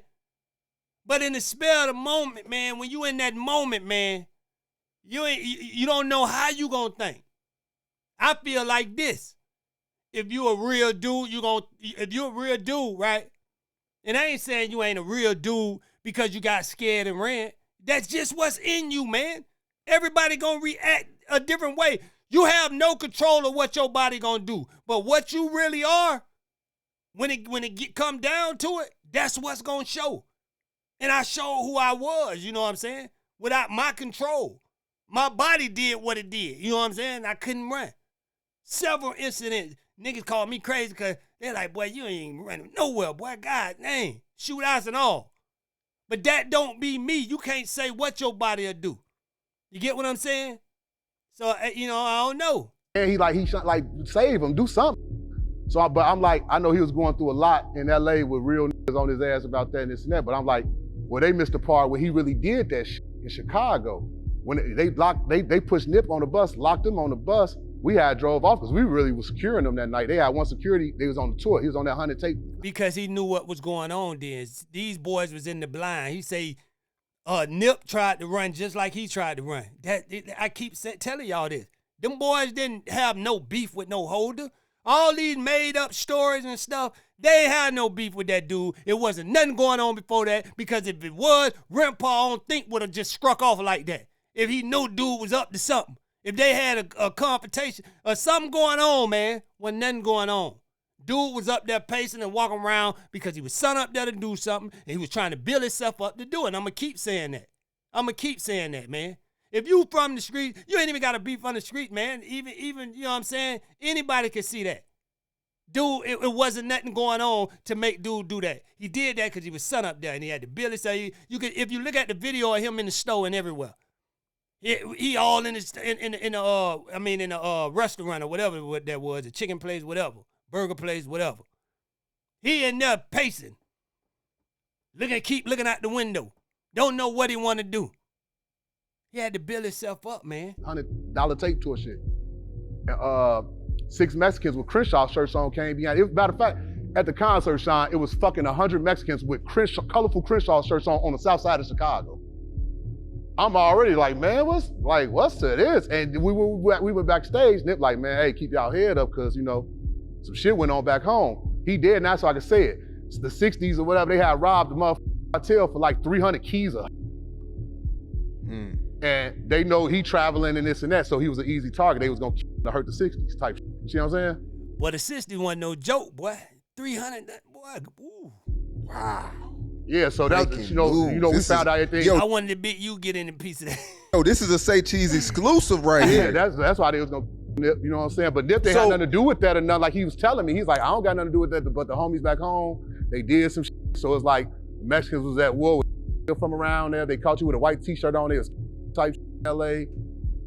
But in the spell of the moment, man, when you in that moment, man, you don't know how you gonna think. I feel like this. If you a real dude, if you a real dude, right? And I ain't saying you ain't a real dude because you got scared and ran. That's just what's in you, man. Everybody gonna react a different way. You have no control of what your body gonna do. But what you really are, when it come down to it, that's what's gonna show. And I showed who I was, you know what I'm saying? Without my control. My body did what it did, you know what I'm saying? I couldn't run. Several incidents, niggas called me crazy because they're like, boy, you ain't running nowhere, boy, God dang, shootouts and all. But that don't be me. You can't say what your body will do. You get what I'm saying? So, you know, I don't know. And he shot, like, save him, do something. So, but I'm like, I know he was going through a lot in LA with real niggas on his ass about that and this and that, but I'm like, well, they missed the part where he really did that shit in Chicago. When they pushed Nip on the bus, locked him on the bus, we had drove off because we really was securing them that night. They had one security, they was on the tour. He was on that 100 tape. Because he knew what was going on then. These boys was in the blind. He say, Nip tried to run just like he tried to run. I keep telling y'all this. Them boys didn't have no beef with no Holder. All these made up stories and stuff, they ain't had no beef with that dude. It wasn't nothing going on before that, because if it was, Rimpau I don't think would have just struck off like that. If he knew dude was up to something. If they had a confrontation or something going on, man, wasn't nothing going on. Dude was up there pacing and walking around because he was sent up there to do something, and he was trying to build himself up to do it. And I'm going to keep saying that. Man. If you from the street, you ain't even got to be from the street, man. Even you know what I'm saying? Anybody can see that. Dude, it wasn't nothing going on to make dude do that. He did that because he was sent up there, and he had to build himself. If you look at the video of him in the store and everywhere, he all in the restaurant or whatever that was, a chicken place, whatever, burger place, whatever. He in there pacing, keep looking out the window, don't know what he want to do. He had to build himself up, man. $100 tape tour shit. 6 Mexicans with Crenshaw shirts on came behind. Matter of fact, at the concert, Sean, it was fucking 100 Mexicans with colorful Crenshaw shirts on the south side of Chicago. I'm already like, man, what's to this? And we went backstage. Nip like, man, hey, keep y'all head up, because, you know, some shit went on back home. He dead now, so I can say it. It's the 60s or whatever, they had robbed the motherfucking hotel for like 300 keys of. And they know he traveling and this and that, so he was an easy target. They was gonna hurt the 60s type shit. You see what I'm saying? Well, the 60s wasn't no joke, boy. 300, boy. Ooh. Wow. Yeah, so that's, you know, we found out everything. I wanted to bet you get in a piece of that. Yo, this is a Say Cheese exclusive right here. Yeah, that's why they was gonna Nip, you know what I'm saying? But Nip, they had nothing to do with that or nothing. Like he was telling me, he's like, I don't got nothing to do with that, but the homies back home, they did some shit. So it's like, the Mexicans was at war with from around there. They caught you with a white t-shirt on there, type LA,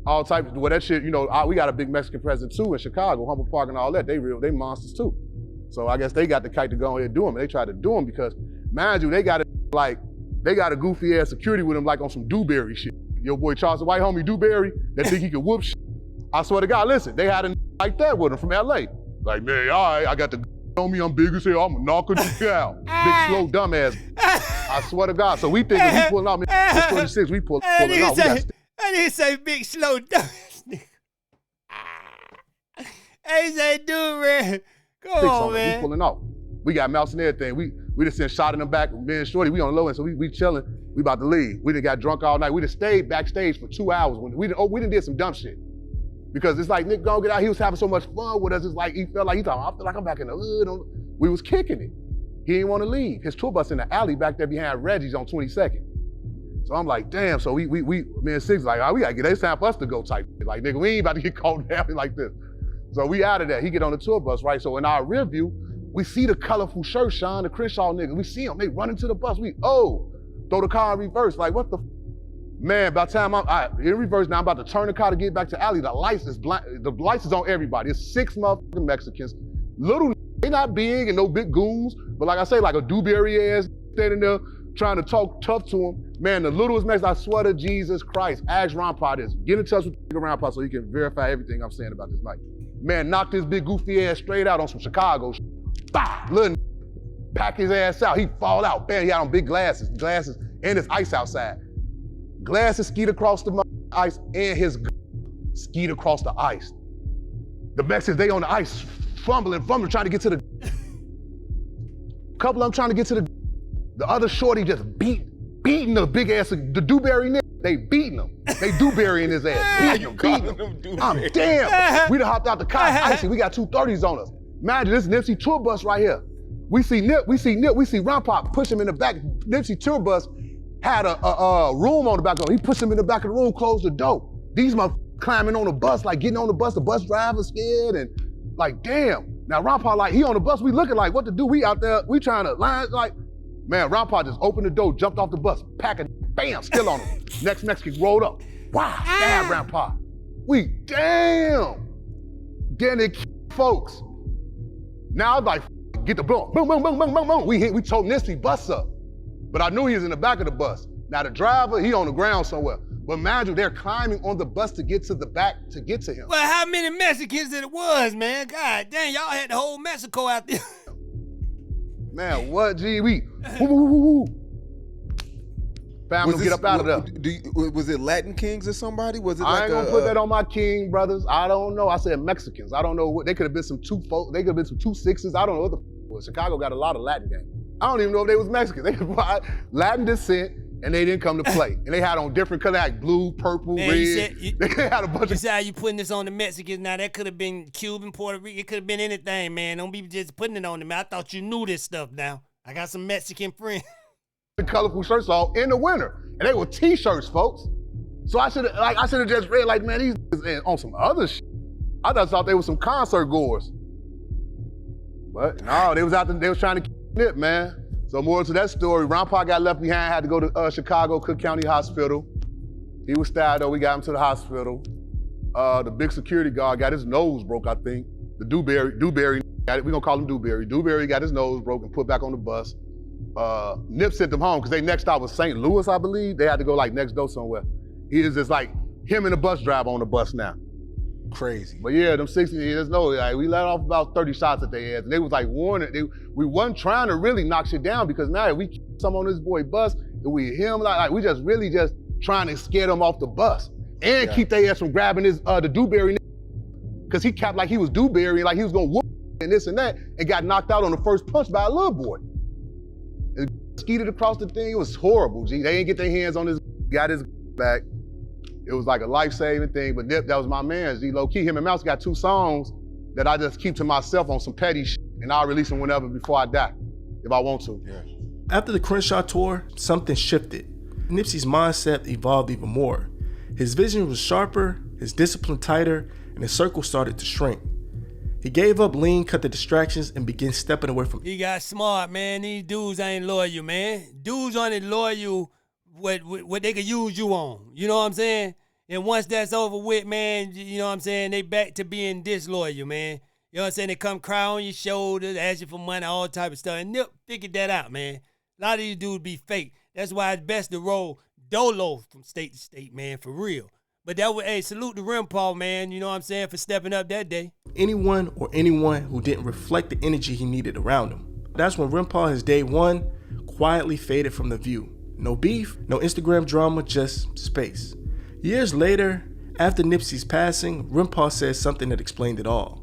all types. Well, that shit, you know, we got a big Mexican presence too in Chicago, Humboldt Park and all that. They monsters too. So I guess they got the kite to go ahead and do them. And they tried to do them because, mind you, they got a goofy ass security with them like on some Dewberry shit. Your boy Charles, the white homie Dewberry, that think he could whoop shit. I swear to God, listen, they had a like that with him from LA. Like, man, all right, I got the on me, I'm big as hell, I'm gonna knock a nigga out. Big, slow, dumb ass. I swear to God. So we think we pulling out, man, 26, we pulling out. I didn't say big, slow, dumb ass nigga. I say, dude, man. Come on, man. We pulling out. We got mouse and everything. We just sent shot in the back. Me and Shorty, we on the low end, so we chilling. We about to leave. We done got drunk all night. We just stayed backstage for 2 hours. We done did some dumb shit. Because it's like, Nick, go get out. He was having so much fun with us. It's like, he felt like, I feel like I'm back in the hood. We was kicking it. He didn't want to leave. His tour bus in the alley back there behind Reggie's on 22nd. So I'm like, damn. So me and Six like, we gotta get, it's time for us to go type. Like, nigga, we ain't about to get caught down like this. So we out of there. He get on the tour bus, right? So in our rear view, we see the colorful shirt, Sean, the Crenshaw nigga. We see him, they running to the bus. Throw the car in reverse. Like, what the Man, by the time I'm in reverse now, I'm about to turn the car to get back to alley. The lights is on everybody. It's 6 motherfucking Mexicans. Little, they not big and no big goons, but like I say, like a Dewberry ass standing there trying to talk tough to him. Man, the littlest Mexican, I swear to Jesus Christ, ask Rimpau this. Get in touch with Rimpau so he can verify everything I'm saying about this night. Man, knock this big goofy ass straight out on some Chicago shit. Bah! Little pack his ass out. He fall out. Bam, he had on big glasses. and it's ice outside. Glasses skied across the ice, and his skied across the ice. The Mexicans, they on the ice, fumbling, trying to get to the. Couple of them trying to get to the other shorty just beating the big ass, the Dewberry nigga. They beating him. They Dewberry in his ass. Beating him. I'm damn. We done hopped out the car, icy. We got 230s on us. Imagine this Nipsey tour bus right here. We see Rimpau push him in the back. Nipsey tour bus had a room on the back of him. He pushed him in the back of the room, closed the door. These motherfuckers climbing on the bus, like getting on the bus driver scared and like, damn. Now Rimpau, like, he on the bus, we looking like, what to do? We out there, we trying to line, like, man, Rimpau just opened the door, jumped off the bus, packing, bam, still on him. Next Mexican rolled up. Wow, damn, Rimpau. We, damn. Then it folks. Now I'm like, get the boom, boom, boom, boom, boom, boom, boom. We told Nipsey bus up. But I knew he was in the back of the bus. Now the driver, he on the ground somewhere. But mind you, they're climbing on the bus to get to the back to get to him. Well, how many Mexicans did it was, man? God dang, y'all had the whole Mexico out there. Man, what, G? We, Found them, get up out of there. Was it Latin Kings or somebody? Was it? I ain't gonna put that on my King brothers. I don't know. I said Mexicans. I don't know what they could have been. Some 2-6s. I don't know what the was. Chicago got a lot of Latin gangs. I don't even know if they was Mexicans. They was Latin descent, and they didn't come to play. And they had on different colors, like blue, purple, man, red. They had a bunch you of. said how you putting this on the Mexicans? Now that could have been Cuban, Puerto Rican. It could have been anything, man. Don't be just putting it on them. I thought you knew this stuff. Now I got some Mexican friends. The colorful shirts on in the winter, and they were T-shirts, folks. So I should have just read like, man, these is on some other shit. I thought they were some concert goers, but no, they was out there. They was trying to keep it, man. So more to that story, Rimpau got left behind, had to go to Chicago Cook County Hospital. He was stabbed though. We got him to the hospital. The big security guard got his nose broke, I think. The Dewberry got it. We gonna call him Dewberry. Dewberry got his nose broke and put back on the bus. Nip sent them home because they next stop was St. Louis, I believe. They had to go like next door somewhere. He is just like him and the bus driver on the bus now. Crazy. But yeah, them 60 years, no, like, we let off about 30 shots at their ass. And they was like warning. We wasn't trying to really knock shit down because now if we keep some on this boy bus, and we him, like we just really just trying to scare them off the bus and keep their ass from grabbing his the Dewberry, because he capped like he was Dewberry, like he was gonna whoop and this and that, and got knocked out on the first punch by a little boy. And skeeted across the thing. It was horrible, G. They didn't get their hands on his, got his back. It was like a life-saving thing, but Nip, that was my man, G. Low-key, him and Mouse got 2 songs that I just keep to myself on some petty shit, and I'll release them whenever before I die, if I want to. Yeah. After the Crenshaw tour, something shifted. Nipsey's mindset evolved even more. His vision was sharper, his discipline tighter, and his circle started to shrink. He gave up lean, cut the distractions, and began stepping away from. He got smart, man. These dudes ain't loyal, man. Dudes only loyal what they could use you on. You know what I'm saying? And once that's over with, man, you know what I'm saying, they back to being disloyal, man. You know what I'm saying? They come cry on your shoulders, ask you for money, all type of stuff. And Nip figured that out, man. A lot of these dudes be fake. That's why it's best to roll dolo from state to state, man, for real. But that was, hey, salute to Rimpau, man, you know what I'm saying, for stepping up that day. Anyone who didn't reflect the energy he needed around him. That's when Rimpau, his day one, quietly faded from the view. No beef, no Instagram drama, just space. Years later, after Nipsey's passing, Rimpau said something that explained it all.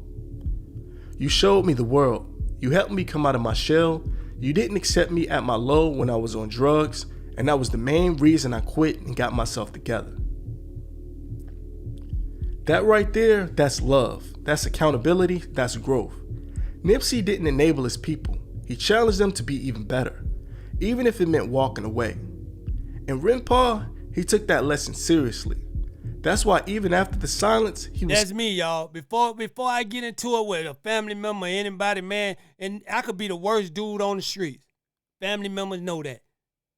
You showed me the world. You helped me come out of my shell. You didn't accept me at my low when I was on drugs, and that was the main reason I quit and got myself together. That right there, that's love. That's accountability, that's growth. Nipsey didn't enable his people. He challenged them to be even better, even if it meant walking away. And Rimpau, he took that lesson seriously. That's why even after the silence, he was... That's me, y'all. Before I get into it with a family member or anybody, man, and I could be the worst dude on the streets. Family members know that.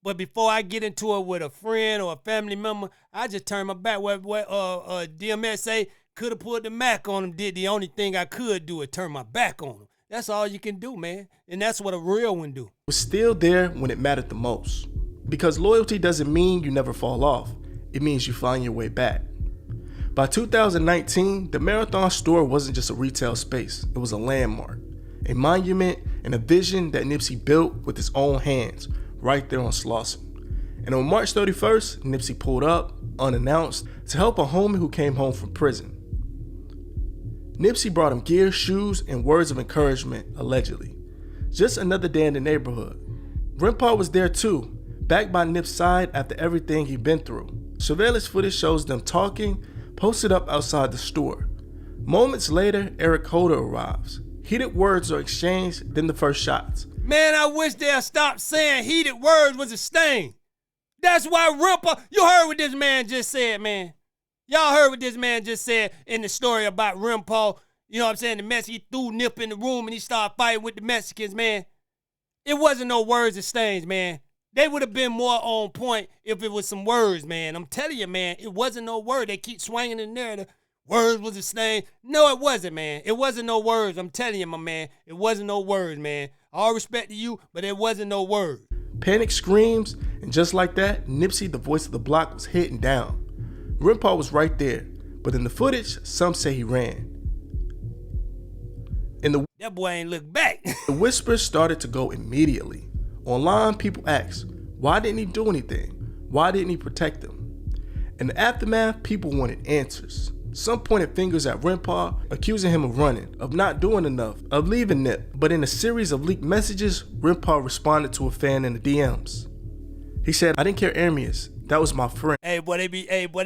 But before I get into it with a friend or a family member, I just turn my back. What DMS say, could have put the Mac on him, did the only thing I could do is turn my back on him. That's all you can do, man. And that's what a real one do. Was still there when it mattered the most. Because loyalty doesn't mean you never fall off. It means you find your way back. By 2019, the Marathon store wasn't just a retail space. It was a landmark, a monument, and a vision that Nipsey built with his own hands right there on Slauson. And on March 31st, Nipsey pulled up, unannounced, to help a homie who came home from prison. Nipsey brought him gear, shoes, and words of encouragement, allegedly. Just another day in the neighborhood. Rimpau was there too, back by Nip's side after everything he'd been through. Surveillance footage shows them talking, posted up outside the store. Moments later, Eric Holder arrives. Heated words are exchanged, then the first shots. Man, I wish they'd stop saying heated words was a stain. That's why Rimpau, you heard what this man just said, man. Y'all heard what this man just said in the story about Rimpau. You know what I'm saying? The mess, he threw Nip in the room and he started fighting with the Mexicans, man. It wasn't no words of stains, man. They would have been more on point if it was some words, man. I'm telling you, man, it wasn't no word. They keep swinging the narrative. Words was a stain. No, it wasn't, man. It wasn't no words. I'm telling you, my man. It wasn't no words, man. All respect to you, but it wasn't no words. Panic screams, and just like that, Nipsey, the voice of the block, was hitting down. Rimpau was right there, but in the footage, some say he ran. That boy ain't look back. The whispers started to go immediately. Online, people asked, why didn't he do anything? Why didn't he protect them? In the aftermath, people wanted answers. Some pointed fingers at Rimpau, accusing him of running, of not doing enough, of leaving Nip. But in a series of leaked messages, Rimpau responded to a fan in the DMs. He said, I didn't care Ermias. That was my friend. Hey, boy, they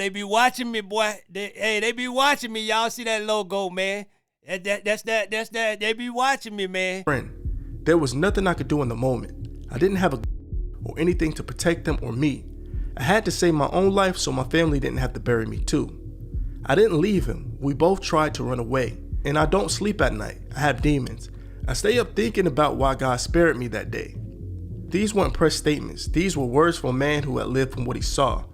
be watching me, boy. They be watching me. Y'all see that logo, man? That's that. They be watching me, man. Friend, there was nothing I could do in the moment. I didn't have a or anything to protect them or me. I had to save my own life so my family didn't have to bury me too. I didn't leave him. We both tried to run away. And I don't sleep at night. I have demons. I stay up thinking about why God spared me that day. These weren't press statements. These were words from a man who had lived from what he saw,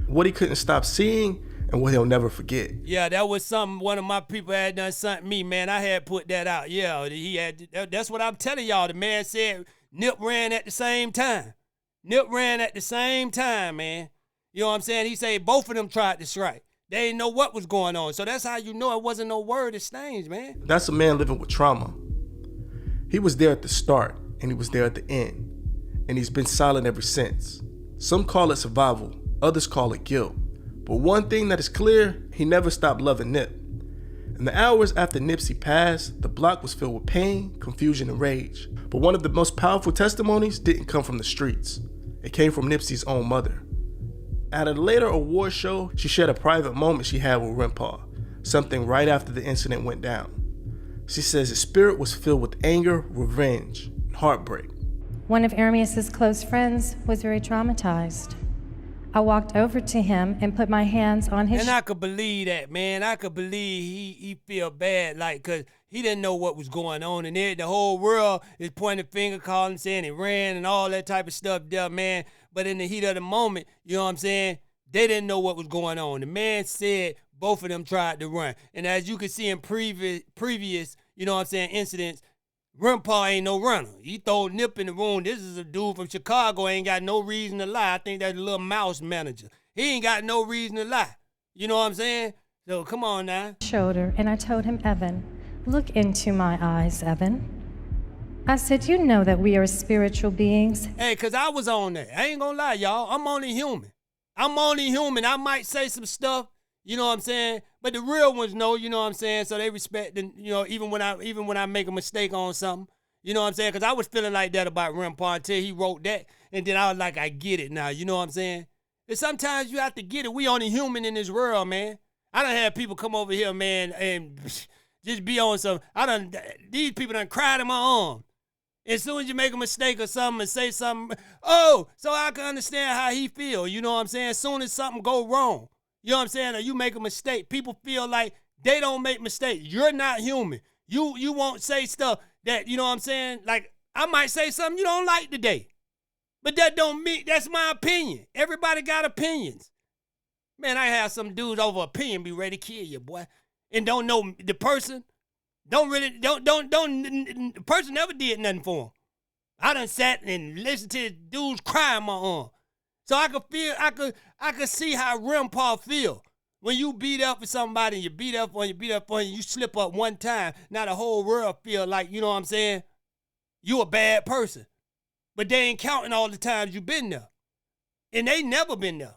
what he couldn't stop seeing, and what he'll never forget. Yeah, that was something one of my people had done something to me, man. I had put that out. Yeah, he had. That's what I'm telling y'all. The man said Nip ran at the same time. Nip ran at the same time, man. You know what I'm saying? He said both of them tried to strike. They didn't know what was going on. So that's how you know it wasn't no word of stains, man. That's a man living with trauma. He was there at the start, and he was there at the end. And he's been silent ever since. Some call it survival, others call it guilt. But one thing that is clear, he never stopped loving Nip. In the hours after Nipsey passed, the block was filled with pain, confusion, and rage. But one of the most powerful testimonies didn't come from the streets. It came from Nipsey's own mother. At a later award show, she shared a private moment she had with Rimpau, something right after the incident went down. She says his spirit was filled with anger, revenge, and heartbreak. One of Ermias's close friends was very traumatized. I walked over to him and put my hands on his. And I could believe that, man. I could believe he feel bad, like, cause he didn't know what was going on, and the whole world is pointing finger, calling, saying he ran and all that type of stuff, there, man. But in the heat of the moment, you know what I'm saying? They didn't know what was going on. The man said both of them tried to run, and as you can see in previous, you know what I'm saying, incidents. Rimpau ain't no runner. He throw Nip in the room. This is a dude from Chicago, ain't got no reason to lie. I think that's a little mouse manager. He ain't got no reason to lie. You know what I'm saying? So come on now. Shoulder, and I told him, Evan, look into my eyes, Evan. I said, you know that we are spiritual beings. Hey, cause I was on that. I ain't gonna lie, y'all. I'm only human. I might say some stuff, you know what I'm saying? But the real ones know, you know what I'm saying? So they respect, and you know, even when I make a mistake on something, you know what I'm saying? Because I was feeling like that about Rimpau until he wrote that, and then I was like, I get it now, you know what I'm saying? And sometimes you have to get it. We only human in this world, man. I done had people come over here, man, and just be on some. These people done cried in my arm. As soon as you make a mistake or something and say something, oh, so I can understand how he feel. You know what I'm saying? As soon as something go wrong. You know what I'm saying? Or you make a mistake. People feel like they don't make mistakes. You're not human. You won't say stuff that, you know what I'm saying? Like, I might say something you don't like today. But that don't mean, that's my opinion. Everybody got opinions. Man, I have some dudes over opinion be ready to kill you, boy. And don't know the person. The person never did nothing for him. I done sat and listened to dudes cry in my arm. So I could see how Rimpau feel. When you beat up for somebody, you beat up on you slip up one time. Now the whole world feel like, you know what I'm saying, you a bad person. But they ain't counting all the times you been there. And they never been there.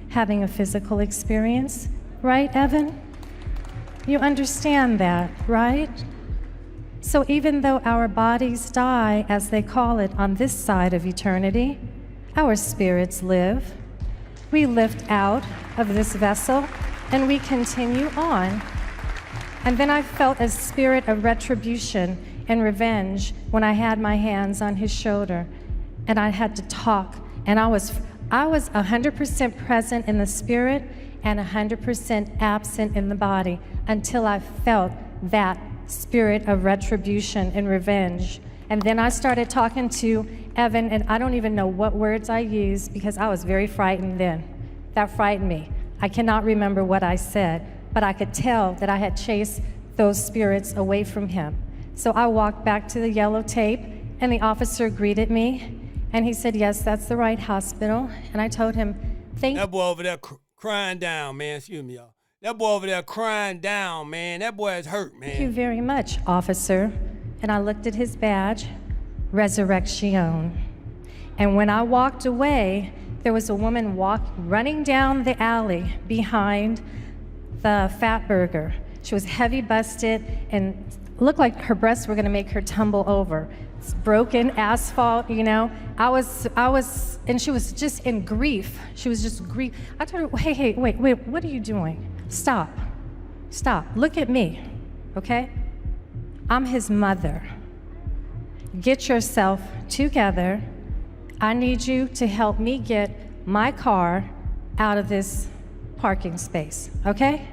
Having a physical experience, right, Evan? You understand that, right? So even though our bodies die, as they call it, on this side of eternity, our spirits live. We lift out of this vessel and we continue on. And then I felt a spirit of retribution and revenge when I had my hands on his shoulder and I had to talk. And I was 100% present in the spirit and 100% absent in the body until I felt that spirit of retribution and revenge. And then I started talking to Evan, and I don't even know what words I used because I was very frightened then. That frightened me. I cannot remember what I said, but I could tell that I had chased those spirits away from him. So I walked back to the yellow tape, and the officer greeted me, and he said, yes, that's the right hospital. And I told him, thank you. That boy over there crying down, man. Excuse me, y'all. That boy over there crying down, man. That boy is hurt, man. Thank you very much, officer. And I looked at his badge, Resurrection. And when I walked away, there was a woman running down the alley behind the Fat Burger. She was heavy busted and looked like her breasts were gonna make her tumble over. It's broken asphalt, you know. I was, and she was just in grief. She was just grief. I told her, hey, wait, what are you doing? Stop, look at me, okay? I'm his mother. Get yourself together. I need you to help me get my car out of this parking space, okay?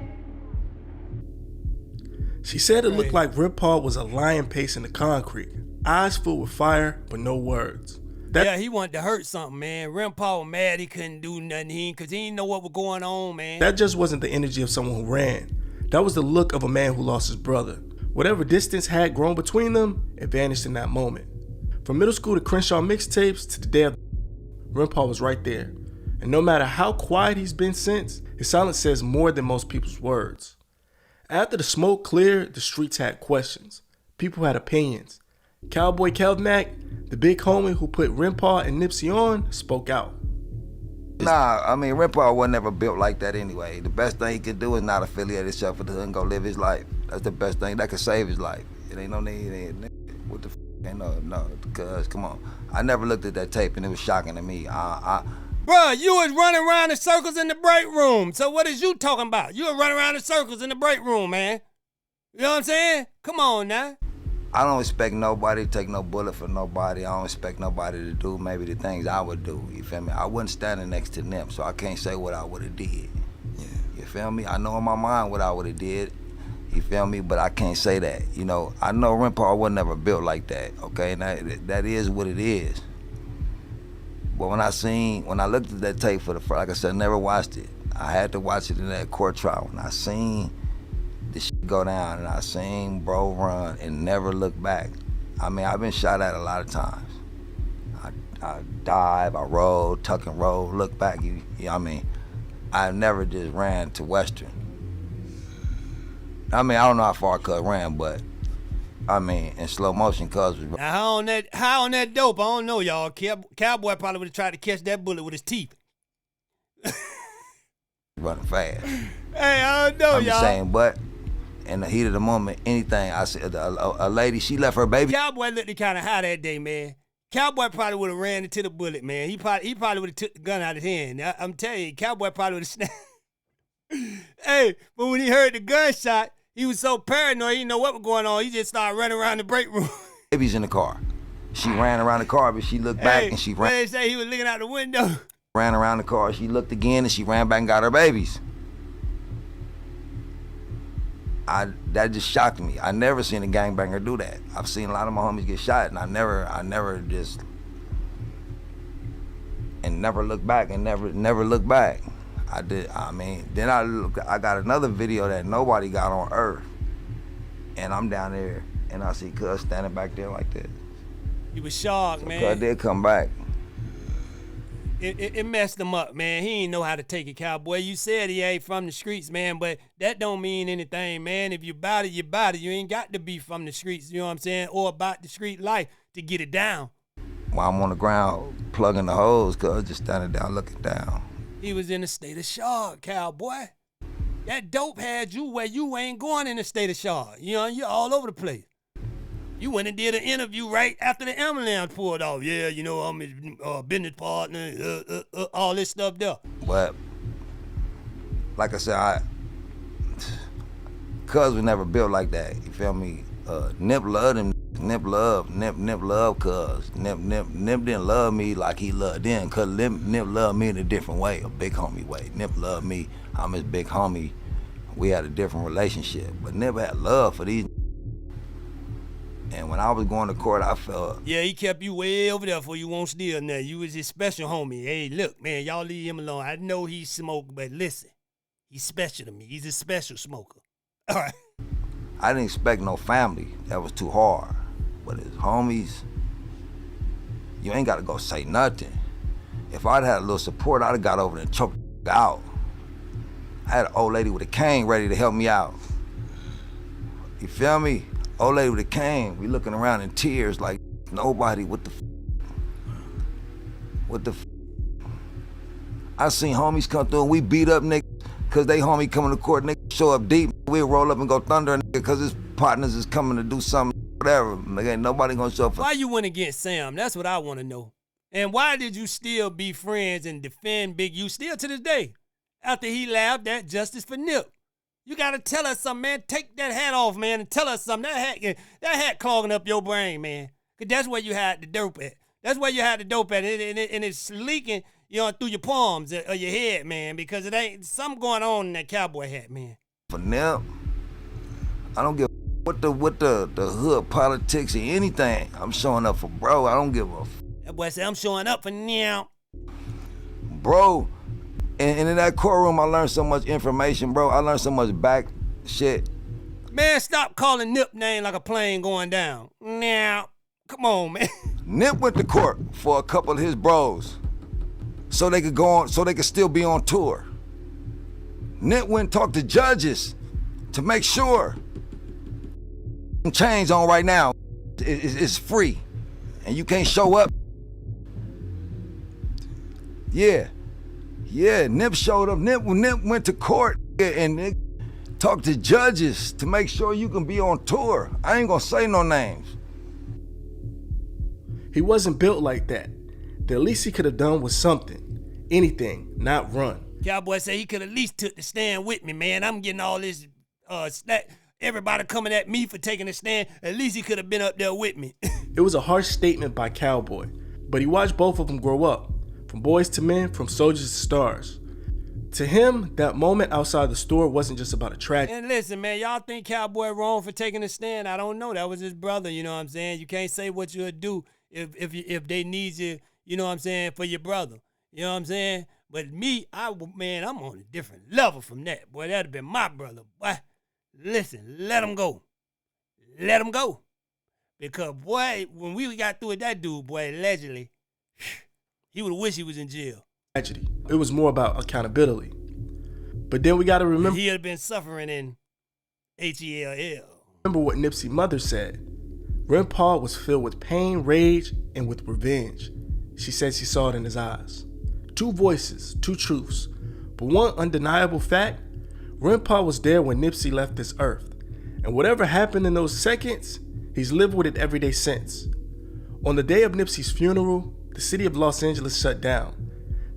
She said it looked like Rimpau was a lion pacing the concrete, eyes full with fire, but no words. Yeah, he wanted to hurt something, man. Rimpau was mad he couldn't do nothing because he didn't know what was going on, man. That just wasn't the energy of someone who ran. That was the look of a man who lost his brother. Whatever distance had grown between them, it vanished in that moment. From middle school to Crenshaw mixtapes to the day of Rimpau was right there. And no matter how quiet he's been since, his silence says more than most people's words. After the smoke cleared, the streets had questions. People had opinions. Cowboy Kev Mack, the big homie who put Rimpau and Nipsey on, spoke out. Nah, I mean, Rimpau was never built like that anyway. The best thing he could do is not affiliate himself with the hood and go live his life. That's the best thing that could save his life. It ain't no need, what the f***, ain't no, because, come on. I never looked at that tape and it was shocking to me. Bruh, you was running around in circles in the break room. So what is you talking about? You was running around in circles in the break room, man. You know what I'm saying? Come on now. I don't expect nobody to take no bullet for nobody. I don't expect nobody to do maybe the things I would do, you feel me? I wasn't standing next to them, so I can't say what I would have did. Yeah. You feel me? I know in my mind what I would have did, you feel me? But I can't say that, you know? I know Rimpau was never built like that, okay? And that is what it is. But when I looked at that tape for the first, like I said, I never watched it. I had to watch it in that court trial. When I seen this shit go down and I seen bro run and never look back. I mean, I've been shot at a lot of times. I dive, I roll, tuck and roll, look back. You know what I mean? I never just ran to Western. I mean, I don't know how far Cuz ran, but I mean, in slow motion, Cuz was. Now, how on that dope? I don't know, y'all. Cowboy probably would have tried to catch that bullet with his teeth. Running fast. Hey, I don't know, I'm y'all. just saying, but in the heat of the moment, anything, I said, a lady, she left her baby. Cowboy looked kind of high that day, man. Cowboy probably would have ran into the bullet, man. He probably would have took the gun out of his hand. I'm telling you, Cowboy probably would have snapped. Hey, but when he heard the gunshot, he was so paranoid, he didn't know what was going on. He just started running around the break room. Baby's in the car. She ran around the car, but she looked back and she ran. They say he was looking out the window. Ran around the car. She looked again and she ran back and got her babies. That just shocked me. I never seen a gangbanger do that. I've seen a lot of my homies get shot, and I never just and never look back and never look back. I did. I mean, then I got another video that nobody got on Earth, and I'm down there and I see Cuz standing back there like this. He was shocked, man. Cuz did come back. It messed him up, man. He ain't know how to take it, Cowboy. You said he ain't from the streets, man, but that don't mean anything, man. If you bout it, you bout it. You ain't got to be from the streets, you know what I'm saying, or about the street life to get it down. while I'm on the ground plugging the hose, cuz just standing down looking down. He was in a state of shock, cowboy. That dope had you where you ain't going in a state of shock. You know, you're all over the place. You went and did an interview right after the ambulance pulled off. Yeah, you know, I'm his business partner, all this stuff there. But like I said, cuz was never built like that. You feel me? Nip loved him. Nip loved cuz. Nip didn't love me like he loved them, cuz Nip loved me in a different way, a big homie way. Nip loved me, I'm his big homie. We had a different relationship, but Nip had love for these. And when I was going to court, I felt... Yeah, he kept you way over there for you won't steal nothing. You was his special homie. Hey, look, man, y'all leave him alone. I know he smoked, but listen, he's special to me. He's a special smoker. All right. I didn't expect no family. That was too hard. But his homies, you ain't got to go say nothing. If I'd had a little support, I'd have got over there and choked out. I had an old lady with a cane ready to help me out. You feel me? Old lady with a cane, we looking around in tears like nobody, what the I seen homies come through and we beat up niggas cause they homie coming to court, niggas show up deep, we'll roll up and go thunder a nigga cause his partners is coming to do something, whatever. Nigga, ain't nobody gonna show up for... Why you went against Sam? That's what I wanna know. And why did you still be friends and defend Big U still to this day? After he laughed at justice for Nip. You gotta tell us something, man. Take that hat off, man, and tell us something. That hat clogging up your brain, man. Cause that's where you had the dope at. That's where you had the dope at, and it's leaking, you know, through your palms or your head, man. Because it ain't something going on in that cowboy hat, man. For Nip, I don't give what the hood politics or anything. I'm showing up for bro. I don't give a. That boy said I'm showing up for now, bro. And in that courtroom, I learned so much information, bro. I learned so much back shit. Man, stop calling Nip name like a plane going down. Now, come on, man. Nip went to court for a couple of his bros so they could go on, so they could still be on tour. Nip went and talked to judges to make sure change on right now is free and you can't show up. Yeah, Nip showed up. Nip went to court and talked to judges to make sure you can be on tour. I ain't gonna say no names. He wasn't built like that. The least he could have done was something. Anything, not run. Cowboy said he could at least took the stand with me, man. I'm getting all this everybody coming at me for taking a stand. At least he could have been up there with me. It was a harsh statement by Cowboy, but he watched both of them grow up. From boys to men, from soldiers to stars. To him, that moment outside the store wasn't just about a tragedy. And listen, man, y'all think Cowboy wrong for taking a stand? I don't know. That was his brother, you know what I'm saying? You can't say what you would do if they need you, you know what I'm saying, for your brother. You know what I'm saying? But me, I'm on a different level from that. Boy, that'd have been my brother. Boy, listen, let him go. Let him go. Because, boy, when we got through with that dude, boy, allegedly, he would have wished he was in jail. Tragedy. It was more about accountability. But then we got to remember... He had been suffering in H-E-L-L. Remember what Nipsey's mother said. Rimpau was filled with pain, rage, and with revenge. She said she saw it in his eyes. Two voices, two truths. But one undeniable fact, Rimpau was there when Nipsey left this earth. And whatever happened in those seconds, he's lived with it every day since. On the day of Nipsey's funeral, the city of Los Angeles shut down.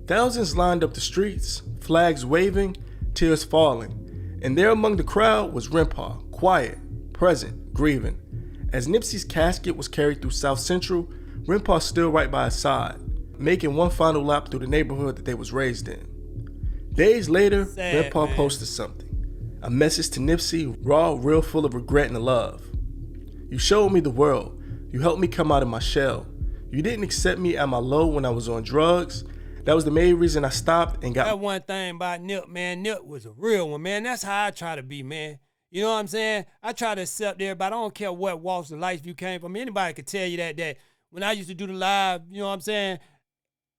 Thousands lined up the streets, flags waving, tears falling. And there among the crowd was Rimpau, quiet, present, grieving. As Nipsey's casket was carried through South Central, Rimpau stood right by his side, making one final lap through the neighborhood that they was raised in. Days later, Rimpau posted something. A message to Nipsey, raw, real, full of regret and love. You showed me the world. You helped me come out of my shell. You didn't accept me at my low when I was on drugs. That was the main reason I stopped and got... That one thing about Nip, man, Nip was a real one, man. That's how I try to be, man. You know what I'm saying? I try to accept everybody. I don't care what walks of life you came from. Anybody could tell you that when I used to do the live, you know what I'm saying?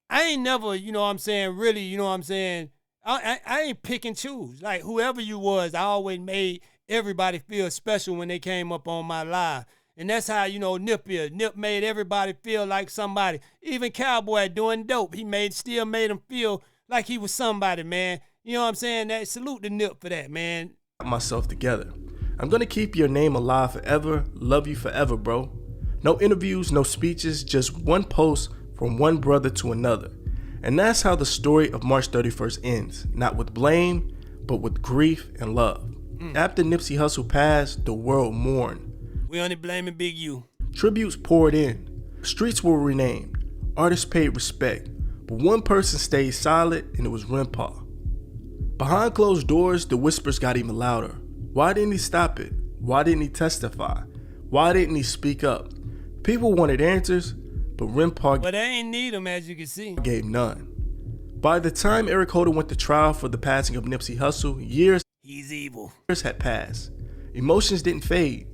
I ain't never, you know what I'm saying, really, you know what I'm saying? I ain't pick and choose. Like, whoever you was, I always made everybody feel special when they came up on my live. And that's how, you know, Nip is. Nip made everybody feel like somebody. Even Cowboy doing dope, he still made him feel like he was somebody, man. You know what I'm saying? That salute to Nip for that, man. Myself together. I'm gonna keep your name alive forever, love you forever, bro. No interviews, no speeches, just one post from one brother to another. And that's how the story of March 31st ends, not with blame, but with grief and love. After Nipsey Hussle passed, the world mourned. We only blaming Big U. Tributes poured in. Streets were renamed. Artists paid respect. But one person stayed silent, and it was Rimpau. Behind closed doors, the whispers got even louder. Why didn't he stop it? Why didn't he testify? Why didn't he speak up? People wanted answers, but Rimpau But they ain't need them, as you can see. gave none. By the time Eric Holder went to trial for the passing of Nipsey Hussle, years had passed. Emotions didn't fade.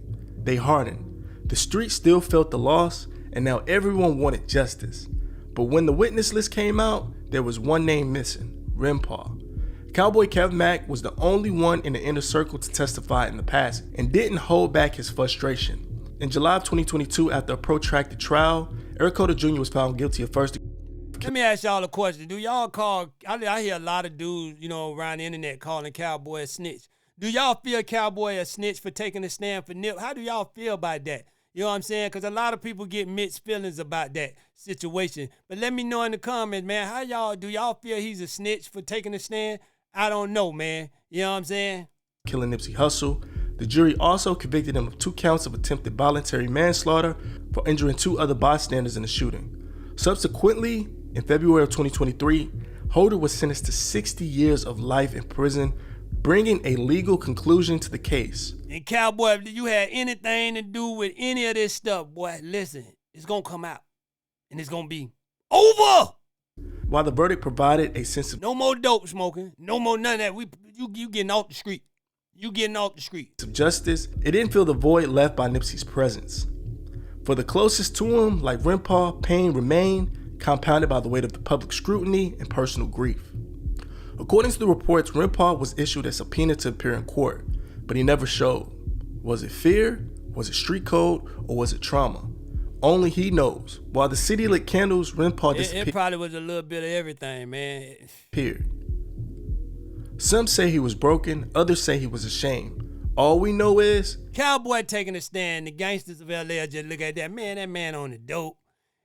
They hardened. The streets still felt the loss, and now everyone wanted justice. But when the witness list came out, there was one name missing, Rimpau. Cowboy Kev Mack was the only one in the inner circle to testify in the past and didn't hold back his frustration. In July of 2022, after a protracted trial, Eric Holder Jr. was found guilty of first. Let me ask y'all a question. Do y'all call, I hear a lot of dudes, you know, around the internet calling Cowboy a snitch. Do y'all feel Cowboy a snitch for taking a stand for Nip? How do y'all feel about that? You know what I'm saying? Because a lot of people get mixed feelings about that situation. But let me know in the comments, man, do y'all feel he's a snitch for taking a stand? I don't know, man. You know what I'm saying? Killing Nipsey Hussle. The jury also convicted him of 2 counts of attempted voluntary manslaughter for injuring 2 other bystanders in the shooting. Subsequently, in February of 2023, Holder was sentenced to 60 years of life in prison, bringing a legal conclusion to the case. And Cowboy, if you had anything to do with any of this stuff, boy, listen, it's going to come out. And it's going to be over. While the verdict provided a sense of no more dope smoking, no more none of that. You getting off the street. You getting off the street. Of justice, it didn't fill the void left by Nipsey's presence. For the closest to him, like Rimpau, pain remained, compounded by the weight of the public scrutiny and personal grief. According to the reports, Rimpau was issued a subpoena to appear in court, but he never showed. Was it fear? Was it street code? Or was it trauma? Only he knows. While the city lit candles, Rimpau disappeared. It probably was a little bit of everything, man. Some say he was broken, others say he was ashamed. All we know is Cowboy taking a stand. The gangsters of LA just look at that man on the dope.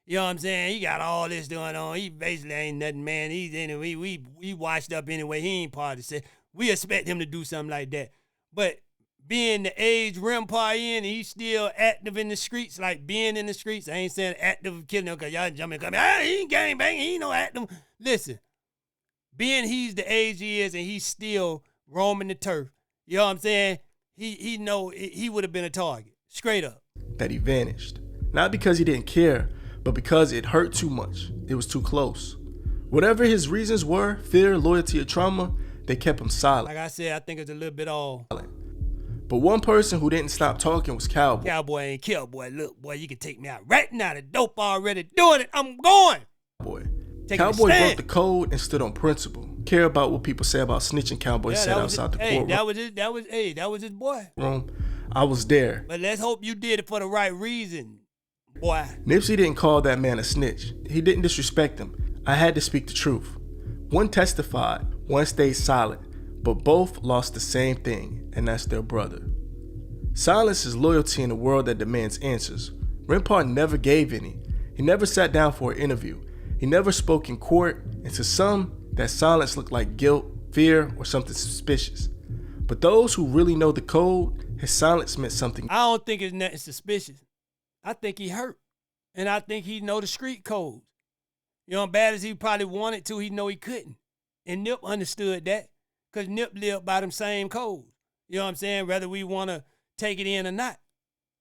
You know what I'm saying? He got all this going on. He basically ain't nothing, man. We washed up anyway. He ain't part of it. We expect him to do something like that. But being the age Rimpau in, he's still active in the streets, like being in the streets. I ain't saying active killing him because y'all jumping coming. He ain't gang banging. He ain't no active. Listen, being he's the age he is and he's still roaming the turf. You know what I'm saying? He know he would have been a target. Straight up. That he vanished. Not because he didn't care, but because it hurt too much. It was too close. Whatever his reasons were, fear, loyalty, or trauma, they kept him silent. Like I said, I think it's a little bit all. But one person who didn't stop talking was Cowboy. Cowboy ain't kill, boy. Look, boy, you can take me out right now. The dope already doing it. I'm going. Cowboy broke the code and stood on principle. Care about what people say about snitching. Cowboy said outside the courtroom. That was his boy. I was there. But let's hope you did it for the right reason, boy. Nipsey didn't call that man a snitch. He didn't disrespect him. I had to speak the truth. One testified, one stayed silent, but both lost the same thing, and that's their brother. Silence is loyalty in a world that demands answers. Rimpau never gave any. He never sat down for an interview. He never spoke in court, and to some, that silence looked like guilt, fear, or something suspicious. But those who really know the code, his silence meant something. I don't think it's nothing suspicious. I think he hurt, and I think he know the street codes. You know, bad as he probably wanted to, he know he couldn't. And Nip understood that, because Nip lived by them same codes. You know what I'm saying? Whether we want to take it in or not.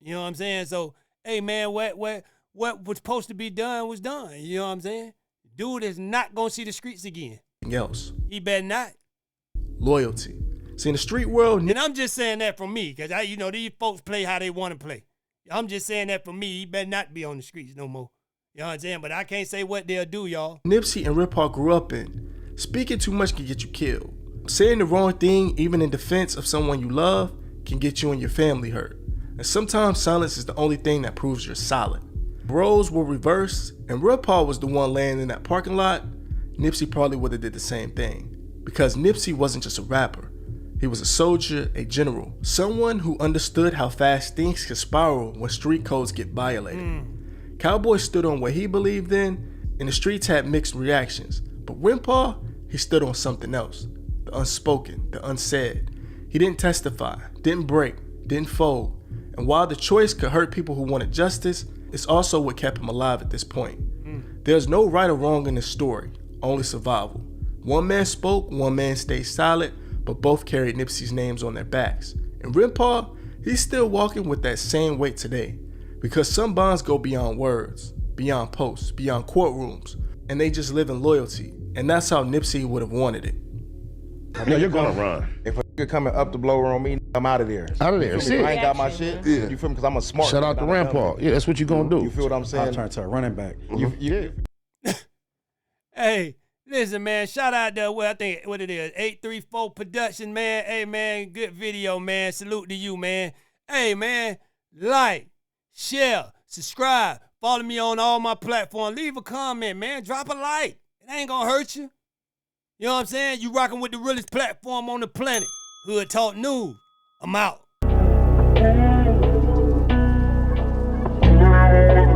You know what I'm saying? So, hey, man, what was supposed to be done was done. You know what I'm saying? Dude is not going to see the streets again. Else. He better not. Loyalty. See, in the street world. And I'm just saying that for me, because these folks play how they want to play. I'm just saying that for me. He better not be on the streets no more. You know what I'm saying? But I can't say what they'll do, y'all. Nipsey and Rimpau grew up in. Speaking too much can get you killed. Saying the wrong thing, even in defense of someone you love, can get you and your family hurt. and sometimes silence is the only thing that proves you're solid. If roles were reversed and Rimpau was the one laying in that parking lot, Nipsey probably would have did the same thing. Because Nipsey wasn't just a rapper. He was a soldier, a general, someone who understood how fast things can spiral when street codes get violated. Cowboy stood on what he believed in, and the streets had mixed reactions. But Rimpau, he stood on something else. The unspoken, the unsaid. He didn't testify, didn't break, didn't fold. And while the choice could hurt people who wanted justice, it's also what kept him alive at this point. There's no right or wrong in this story, only survival. One man spoke, one man stayed silent, but both carried Nipsey's names on their backs. And Rimpau, he's still walking with that same weight today. Because some bonds go beyond words, beyond posts, beyond courtrooms, and they just live in loyalty. And that's how Nipsey would have wanted it. No, you're gonna run. If a nigga coming up the blower on me, I'm out of there. Out of there, I ain't got my shit. Yeah. You feel me? Because I'm a smart. Shout out to Rimpau. Yeah, that's what you gonna do. You feel what I'm saying? I'll turn to a running back. Hey, listen, man. Shout out to what it is, 834 Production, man. Hey, man, good video, man. Salute to you, man. Hey, man, like, share, subscribe, follow me on all my platforms. Leave a comment, man. Drop a like. It ain't gonna hurt you. You know what I'm saying? You rocking with the realest platform on the planet. Hood Talk News. I'm out.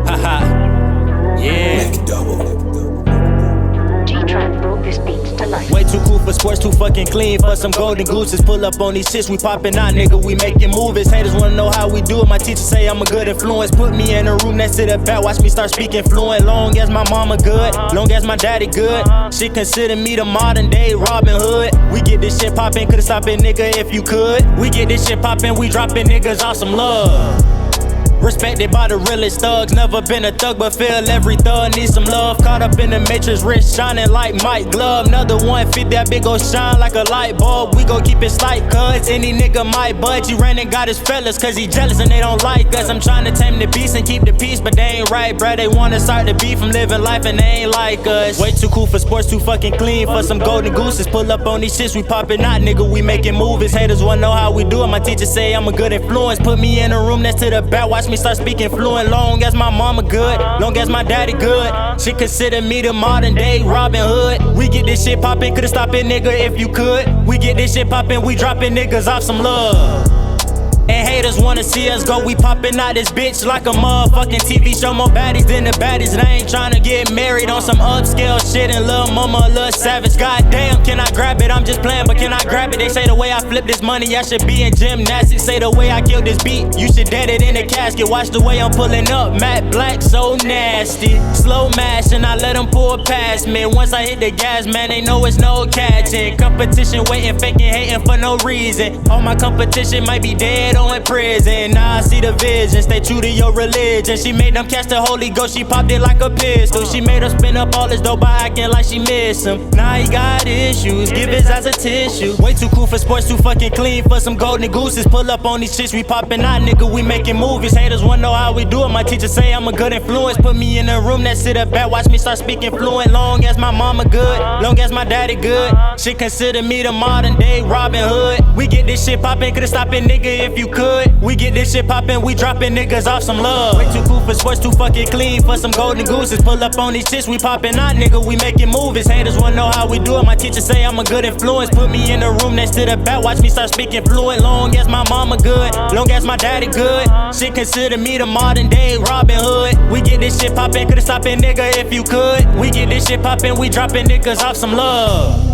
Haha. Yeah. Way too cool for sports, too fucking clean for some golden gooses. Pull up on these shits, we poppin' out, nigga, we making movies. Haters wanna know how we do it, my teacher say I'm a good influence. Put me in a room next to the back, watch me start speaking fluent. Long as my mama good, long as my daddy good, she consider me the modern day Robin Hood. We get this shit poppin', could've stopped it, nigga, if you could. We get this shit poppin', we droppin' niggas off some love. Respected by the realest thugs, never been a thug, but feel every thug needs some love. Caught up in the matrix, wrist shining like Mike Glove. Another 150, that big ol' shine like a light bulb. We gon' keep it slight, cuz any nigga might budge. He ran and got his fellas, cause he jealous and they don't like us. I'm trying to tame the beast and keep the peace, but they ain't right, bruh. They wanna start the beef from living life and they ain't like us. Way too cool for sports, too fucking clean for some golden gooses. Pull up on these shits, we poppin' out, nigga, we making movies. Haters wanna know how we do it, my teacher say I'm a good influence. Put me in a room next to the back, watch me start speaking fluent. Long as my mama good, long as my daddy good, she consider me the modern day Robin Hood. We get this shit poppin', could've stopped it, nigga, if you could. We get this shit poppin', we droppin' niggas off some love. And haters wanna see us go, we poppin' out this bitch like a motherfucking TV show. More baddies than the baddies, and I ain't tryna get married on some upscale shit. And lil' mama a little savage, goddamn, can I grab it? I'm just playing, but can I grab it? They say the way I flip this money, I should be in gymnastics. Say the way I kill this beat, you should dead it in the casket. Watch the way I'm pulling up, matte black, so nasty. Slow mashing, I let them pull past me. Once I hit the gas, man, they know it's no catching. Competition waiting, faking, hating for no reason. All my competition might be dead in prison. Now I see the vision, stay true to your religion. She made them catch the Holy Ghost, she popped it like a pistol. She made her spin up all his dope by acting like she miss him. Now he got issues, give his ass a tissue. Way too cool for sports, too fucking clean for some golden gooses. Pull up on these shits, we poppin' out, nigga, we making movies. Haters wanna know how we do it, my teacher say I'm a good influence. Put me in a room next to the back, watch me start speaking fluent. Long as my mama good, long as my daddy good, she consider me the modern day Robin Hood. We get this shit poppin', could've stopped it, nigga, if you could. We get this shit poppin', we droppin' niggas off some love. Way too cool for sports, too fucking clean for some golden gooses. Pull up on these shits, we poppin' out, nigga, we making movies. Haters wanna know how we do it, my teacher say I'm a good influence. Put me in a room next to the back, watch me start speaking fluent. Long as my mama good, long as my daddy good, she consider me the modern day Robin Hood. We get this shit poppin', could've stopped it, nigga, if you could. We get this shit poppin', we droppin' niggas off some love.